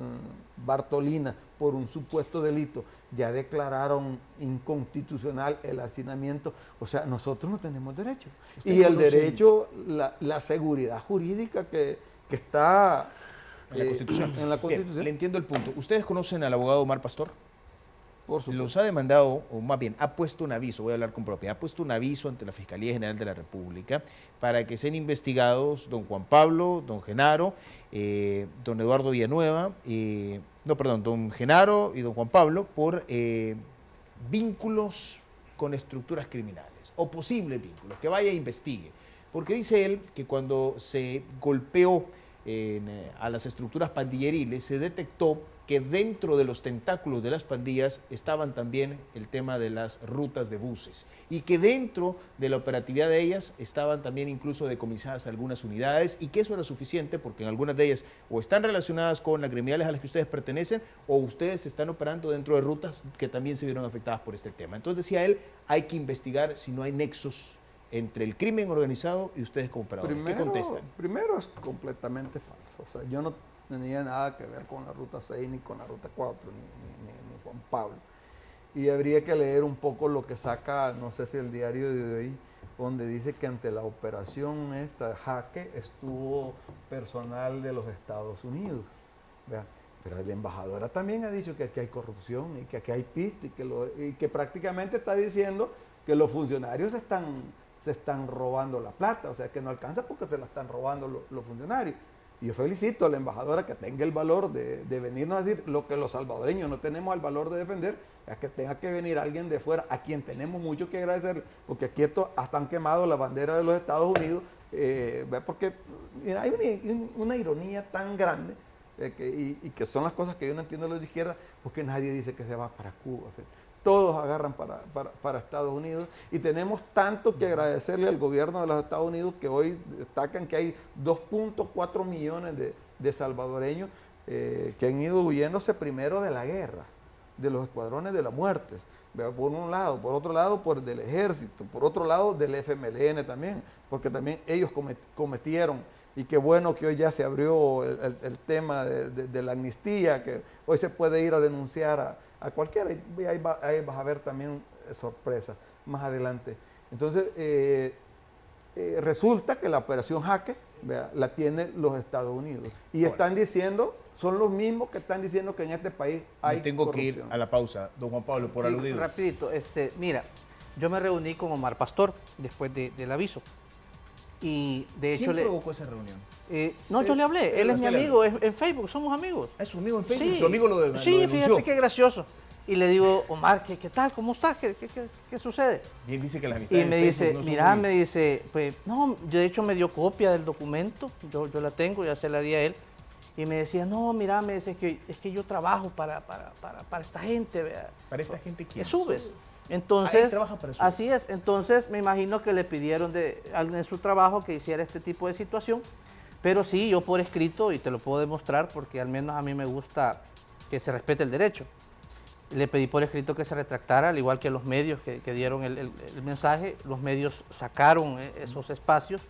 Bartolinas por un supuesto delito, ya declararon inconstitucional el hacinamiento, o sea, nosotros no tenemos derecho. Y el derecho, la seguridad jurídica que está en la Constitución. Bien, le entiendo el punto. ¿Ustedes conocen al abogado Omar Pastor? Por supuesto. Los ha demandado, o más bien, ha puesto un aviso, voy a hablar con propiedad, ha puesto un aviso ante la Fiscalía General de la República para que sean investigados don Juan Pablo, don Genaro, don Eduardo Villanueva, don Genaro y don Juan Pablo por vínculos con estructuras criminales, o posibles vínculos, que vaya e investigue. Porque dice él que cuando se golpeó a las estructuras pandilleriles, se detectó que dentro de los tentáculos de las pandillas estaban también el tema de las rutas de buses, y que dentro de la operatividad de ellas estaban también incluso decomisadas algunas unidades, y que eso era suficiente porque en algunas de ellas o están relacionadas con las criminales a las que ustedes pertenecen, o ustedes están operando dentro de rutas que también se vieron afectadas por este tema. Entonces, decía él, hay que investigar si no hay nexos entre el crimen organizado y ustedes como operadores. ¿Qué contestan? Primero, es completamente falso. O sea, yo no tenía nada que ver con la Ruta 6, ni con la Ruta 4, ni Juan Pablo. Y habría que leer un poco lo que saca, no sé si el diario de hoy, donde dice que ante la operación Jaque estuvo personal de los Estados Unidos. ¿Verdad? Pero la embajadora también ha dicho que aquí hay corrupción y que aquí hay pisto, y que prácticamente está diciendo que los funcionarios se están robando la plata, o sea que no alcanza porque se la están robando los funcionarios. Y yo felicito a la embajadora que tenga el valor de venirnos a decir lo que los salvadoreños no tenemos el valor de defender, es que tenga que venir alguien de fuera, a quien tenemos mucho que agradecer, porque aquí hasta han quemado la bandera de los Estados Unidos, porque mira, hay una ironía tan grande, y que son las cosas que yo no entiendo de los de izquierda, porque nadie dice que se va para Cuba. Todos agarran para Estados Unidos, y tenemos tanto que agradecerle al gobierno de los Estados Unidos, que hoy destacan que hay 2.4 millones de salvadoreños que han ido huyéndose primero de la guerra, de los escuadrones de la muerte, por un lado, por otro lado por del ejército, por otro lado del FMLN también, porque también ellos cometieron. Y qué bueno que hoy ya se abrió el tema de la amnistía, que hoy se puede ir a denunciar a cualquiera, y ahí vas a ver también sorpresas más adelante. Entonces, resulta que la operación Jaque Vea, la tiene los Estados Unidos. Y están diciendo, son los mismos que están diciendo que en este país hay tengo corrupción. que ir a la pausa, don Juan Pablo, por Sí, aludido. rapidito, mira, yo me reuní con Omar Pastor después del aviso. Y de hecho ¿Quién provocó esa reunión? No, yo le hablé, él es mi amigo, en Facebook, somos amigos. ¿Es su amigo en Facebook? Sí, ¿Su amigo lo sí, denunció? fíjate qué gracioso. Y le digo, Omar, ¿qué tal? ¿Cómo estás? ¿Qué sucede? Y él dice que las amistades Y me en dice, Facebook no son mira, muy- me dice, pues, no, yo de hecho me dio copia del documento, yo la tengo, ya se la di a él. Y me decía, no, mira, me dice, es que yo trabajo para esta gente, ¿verdad? ¿Para esta gente quién? Que subes. Él Entonces, trabaja para Subes. así es. Entonces, me imagino que le pidieron de alguien en su trabajo que hiciera este tipo de situación. Pero sí, yo por escrito, y te lo puedo demostrar, porque al menos a mí me gusta que se respete el derecho. Le pedí por escrito que se retractara, al igual que los medios que dieron el mensaje. Los medios sacaron esos espacios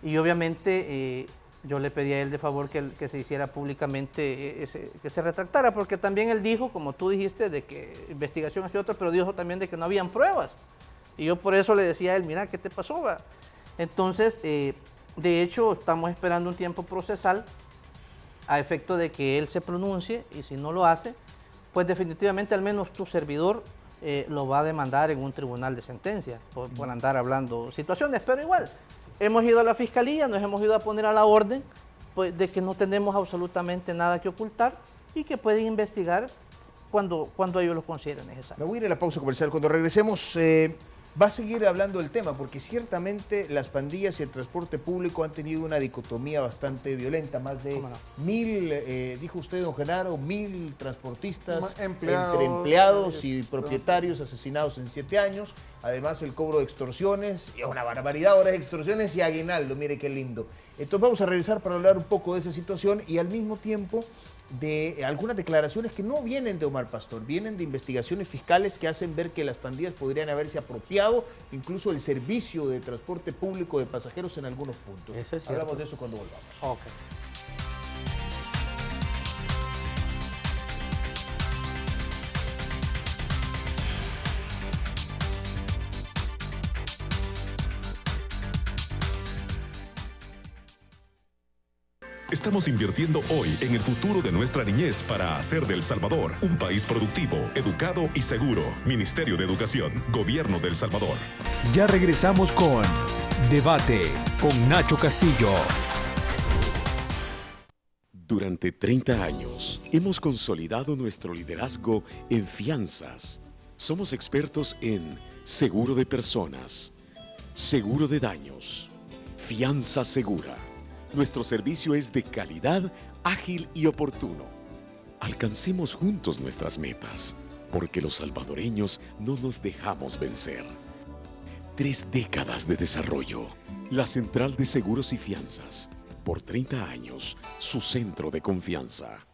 y obviamente yo le pedí a él de favor que se hiciera públicamente, que se retractara, porque también él dijo, como tú dijiste, de que investigación hacia otro, pero dijo también de que no habían pruebas. Y yo por eso le decía a él, mira, ¿qué te pasó? Va? Entonces, de hecho, estamos esperando un tiempo procesal a efecto de que él se pronuncie, y si no lo hace, pues definitivamente al menos tu servidor lo va a demandar en un tribunal de sentencia por andar hablando situaciones, pero igual, hemos ido a la fiscalía, nos hemos ido a poner a la orden, pues, de que no tenemos absolutamente nada que ocultar y que pueden investigar cuando ellos lo consideren necesario. Me voy a ir a la pausa comercial. Cuando regresemos, va a seguir hablando del tema, porque ciertamente las pandillas y el transporte público han tenido una dicotomía bastante violenta. Más de 1000, dijo usted, don Genaro, 1000 transportistas entre empleados y propietarios asesinados en 7 años. Además, el cobro de extorsiones, y una barbaridad ahora de extorsiones y aguinaldo, mire qué lindo. Entonces vamos a regresar para hablar un poco de esa situación y al mismo tiempo de algunas declaraciones que no vienen de Omar Pastor, vienen de investigaciones fiscales que hacen ver que las pandillas podrían haberse apropiado incluso el servicio de transporte público de pasajeros en algunos puntos. Eso es cierto. Hablamos de eso cuando volvamos. Okay. Estamos invirtiendo hoy en el futuro de nuestra niñez para hacer de El Salvador un país productivo, educado y seguro. Ministerio de Educación, Gobierno de El Salvador. Ya regresamos con Debate con Nacho Castillo. Durante 30 años hemos consolidado nuestro liderazgo en fianzas. Somos expertos en seguro de personas, seguro de daños, fianza segura. Nuestro servicio es de calidad, ágil y oportuno. Alcancemos juntos nuestras metas, porque los salvadoreños no nos dejamos vencer. 3 décadas de desarrollo. La Central de Seguros y Fianzas. Por 30 años, su centro de confianza.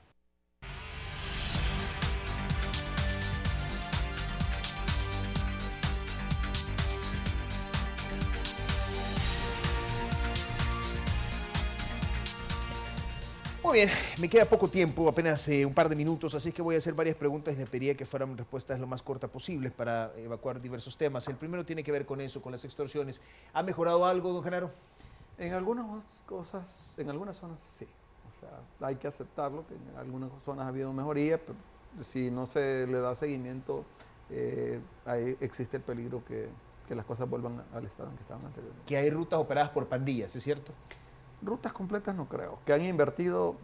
Muy bien, me queda poco tiempo, apenas un par de minutos, así que voy a hacer varias preguntas y le pediría que fueran respuestas lo más cortas posibles para evacuar diversos temas. El primero tiene que ver con eso, con las extorsiones. ¿Ha mejorado algo, don Genaro? En algunas cosas, en algunas zonas sí. O sea, hay que aceptarlo, que en algunas zonas ha habido mejoría, pero si no se le da seguimiento, ahí existe el peligro que las cosas vuelvan al estado en que estaban anteriormente. Que hay rutas operadas por pandillas, ¿es cierto? Rutas completas no creo. Que han invertido,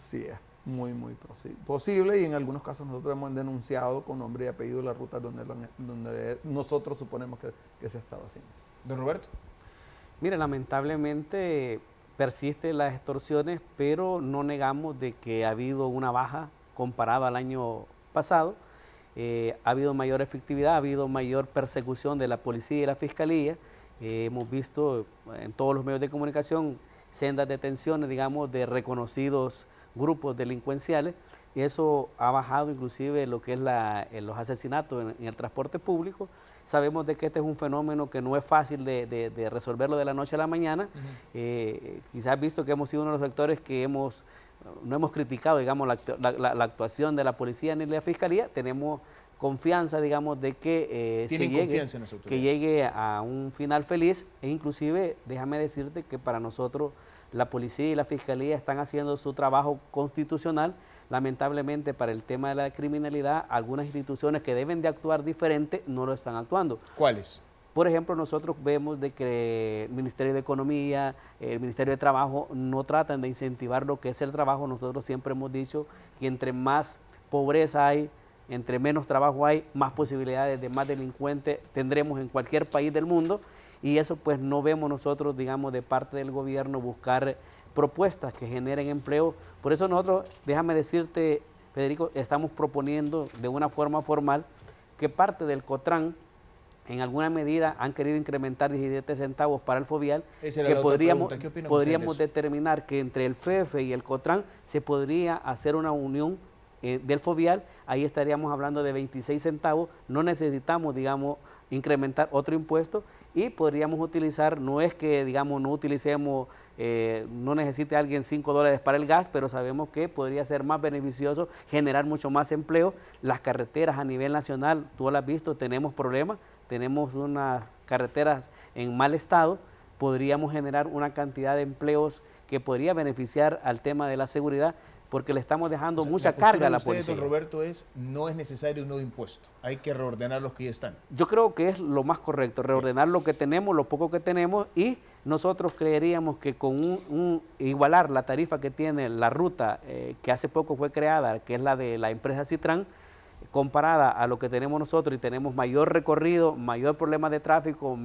sí es muy posible, y en algunos casos nosotros hemos denunciado con nombre y apellido las rutas donde nosotros suponemos que se ha estado haciendo. Don Roberto. Mire, lamentablemente persisten las extorsiones, pero no negamos de que ha habido una baja comparada al año pasado. Ha habido mayor efectividad, ha habido mayor persecución de la policía y la fiscalía. Hemos visto en todos los medios de comunicación sendas detenciones, digamos, de reconocidos grupos delincuenciales, y eso ha bajado inclusive lo que es los asesinatos en el transporte público. Sabemos de que este es un fenómeno que no es fácil de resolverlo de la noche a la mañana. Quizás visto que hemos sido uno de los sectores que no hemos criticado, digamos, la actuación de la policía ni de la fiscalía. Tenemos confianza, digamos, de que llegue a un final feliz, e inclusive déjame decirte que para nosotros la policía y la fiscalía están haciendo su trabajo constitucional. Lamentablemente, para el tema de la criminalidad, algunas instituciones que deben de actuar diferente no lo están actuando. ¿Cuáles? Por ejemplo, nosotros vemos de que el Ministerio de Economía, el Ministerio de Trabajo no tratan de incentivar lo que es el trabajo. Nosotros siempre hemos dicho que entre más pobreza hay, entre menos trabajo hay, más posibilidades de más delincuentes tendremos en cualquier país del mundo, y eso pues no vemos nosotros, digamos, de parte del gobierno buscar propuestas que generen empleo. Por eso nosotros, déjame decirte, Federico, estamos proponiendo de una forma formal que parte del COTRAN, en alguna medida han querido incrementar 17 centavos para el FOVIAL, que podríamos determinar que entre el FEFE y el COTRAN se podría hacer una unión del FOVIAL. Ahí estaríamos hablando de 26 centavos, no necesitamos, digamos, incrementar otro impuesto, y podríamos utilizar, no es que, digamos, no utilicemos, no necesite alguien $5 para el gas, pero sabemos que podría ser más beneficioso, generar mucho más empleo. Las carreteras a nivel nacional, tú lo has visto, tenemos problemas, tenemos unas carreteras en mal estado, podríamos generar una cantidad de empleos que podría beneficiar al tema de la seguridad, porque le estamos dejando mucha carga a la policía. Don Roberto, no es necesario un nuevo impuesto, hay que reordenar los que ya están. Yo creo que es lo más correcto, reordenar lo que tenemos, lo poco que tenemos, y nosotros creeríamos que con igualar la tarifa que tiene la ruta que hace poco fue creada, que es la de la empresa Citran, comparada a lo que tenemos nosotros, y tenemos mayor recorrido, mayor problema de tráfico,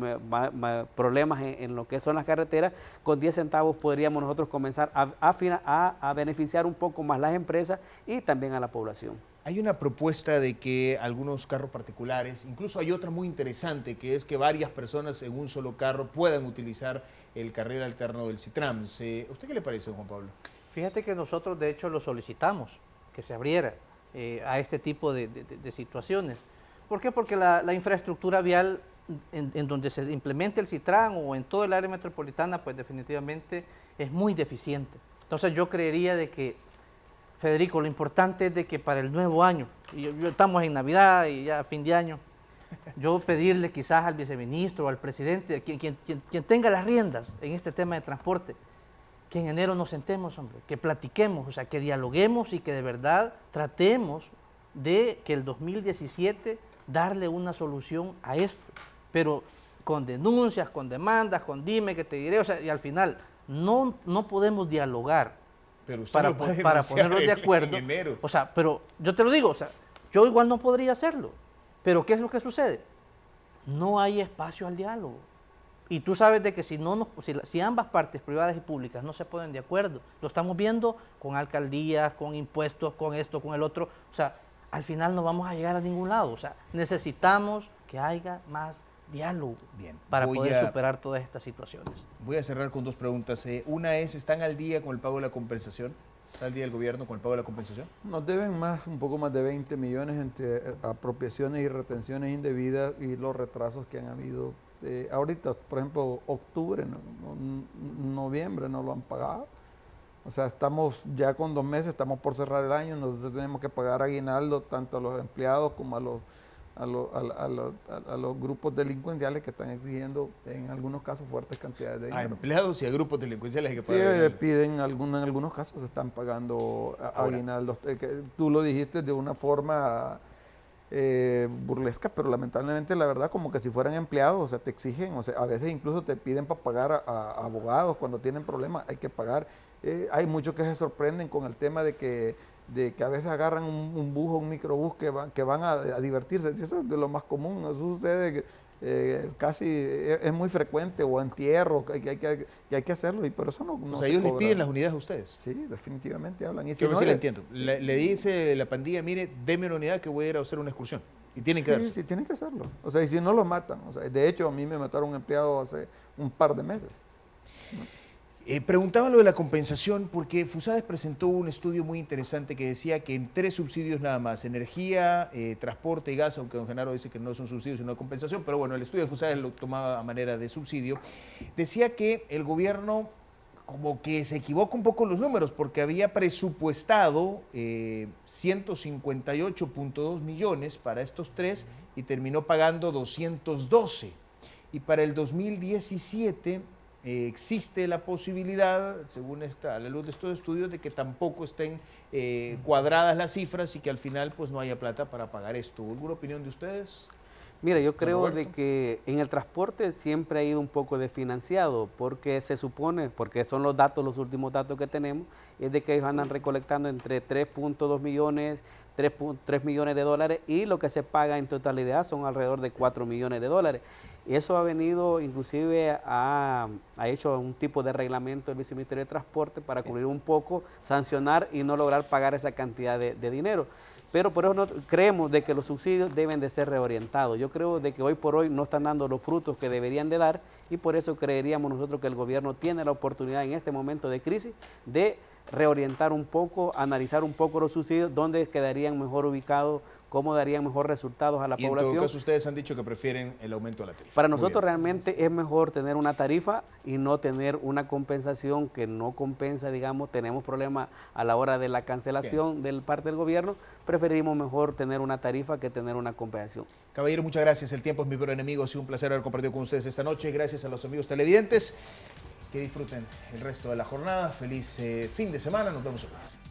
problemas en lo que son las carreteras, con 10 centavos podríamos nosotros comenzar a beneficiar un poco más las empresas y también a la población. Hay una propuesta de que algunos carros particulares, incluso hay otra muy interesante, que es que varias personas en un solo carro puedan utilizar el carril alterno del Citram. ¿Usted qué le parece, Juan Pablo? Fíjate que nosotros de hecho lo solicitamos, que se abriera a este tipo de situaciones. ¿Por qué? Porque la infraestructura vial en donde se implemente el Citran o en todo el área metropolitana, pues definitivamente es muy deficiente. Entonces yo creería de que, Federico, lo importante es de que para el nuevo año, y estamos en Navidad y ya fin de año, yo pedirle quizás al viceministro o al presidente, quien tenga las riendas en este tema de transporte, que en enero nos sentemos, hombre, que platiquemos, o sea, que dialoguemos y que de verdad tratemos de que el 2017 darle una solución a esto, pero con denuncias, con demandas, con dime que te diré, o sea, y al final no podemos dialogar para ponernos de acuerdo. O sea, pero yo te lo digo, o sea, yo igual no podría hacerlo, pero ¿qué es lo que sucede? No hay espacio al diálogo. Y tú sabes de que si ambas partes, privadas y públicas, no se ponen de acuerdo, lo estamos viendo con alcaldías, con impuestos, con esto, con el otro, o sea, al final no vamos a llegar a ningún lado. O sea, necesitamos que haya más diálogo para poder superar todas estas situaciones. Voy a cerrar con dos preguntas. Una es, ¿están al día con el pago de la compensación? ¿Está al día el gobierno con el pago de la compensación? Nos deben un poco más de 20 millones entre apropiaciones y retenciones indebidas y los retrasos que han habido. Ahorita, por ejemplo, octubre, noviembre no lo han pagado. O sea, estamos ya con 2 meses, estamos por cerrar el año, nosotros tenemos que pagar aguinaldo tanto a los empleados como a los grupos delincuenciales que están exigiendo en algunos casos fuertes cantidades de dinero. A empleados y a grupos delincuenciales hay que pagar. Sí, piden, en algunos casos se están pagando aguinaldos. Tú lo dijiste de una forma burlesca, pero lamentablemente la verdad como que si fueran empleados, o sea, te exigen, o sea, a veces incluso te piden para pagar a abogados cuando tienen problemas, hay que pagar. Hay muchos que se sorprenden con el tema de que a veces agarran un bus o un microbús que van a divertirse. Eso es de lo más común, eso sucede casi, es muy frecuente, o entierro, que hay que hacerlo, y por eso no o sea, ellos les piden las unidades a ustedes. Sí, definitivamente hablan. Y yo no sí le entiendo. Le dice la pandilla, mire, deme una unidad que voy a ir a hacer una excursión. Y tienen que darse. Sí, tienen que hacerlo. O sea, y si no los matan. O sea, de hecho, a mí me mataron un empleado hace un par de meses, ¿no? Preguntaba lo de la compensación porque FUSADES presentó un estudio muy interesante que decía que en 3 subsidios nada más, energía, transporte y gas, aunque don Genaro dice que no son subsidios sino compensación, pero bueno, el estudio de FUSADES lo tomaba a manera de subsidio, decía que el gobierno como que se equivoca un poco en los números porque había presupuestado 158.2 millones para estos 3 y terminó pagando 212. Y para el 2017... existe la posibilidad, según a la luz de estos estudios, de que tampoco estén cuadradas las cifras y que al final pues no haya plata para pagar esto. ¿Alguna opinión de ustedes? Mira, yo creo de que en el transporte siempre ha ido un poco desfinanciado, porque se supone, porque son los datos, los últimos datos que tenemos, es de que ellos andan recolectando entre 3.2 millones, 3 millones de dólares, y lo que se paga en totalidad son alrededor de 4 millones de dólares. Y eso ha venido, inclusive, ha hecho un tipo de reglamento del Viceministerio de Transporte para cubrir un poco, sancionar y no lograr pagar esa cantidad de dinero. Pero por eso creemos de que los subsidios deben de ser reorientados. Yo creo de que hoy por hoy no están dando los frutos que deberían de dar, y por eso creeríamos nosotros que el gobierno tiene la oportunidad en este momento de crisis de reorientar un poco, analizar un poco los subsidios, dónde quedarían mejor ubicados, cómo darían mejor resultados a la población. En todo caso, ustedes han dicho que prefieren el aumento de la tarifa. Para nosotros realmente es mejor tener una tarifa y no tener una compensación que no compensa, digamos, tenemos problemas a la hora de la cancelación del parte del gobierno, preferimos mejor tener una tarifa que tener una compensación. Caballero, muchas gracias. El tiempo es mi peor enemigo. Ha sido un placer haber compartido con ustedes esta noche. Gracias a los amigos televidentes. Que disfruten el resto de la jornada. Feliz fin de semana. Nos vemos el lunes.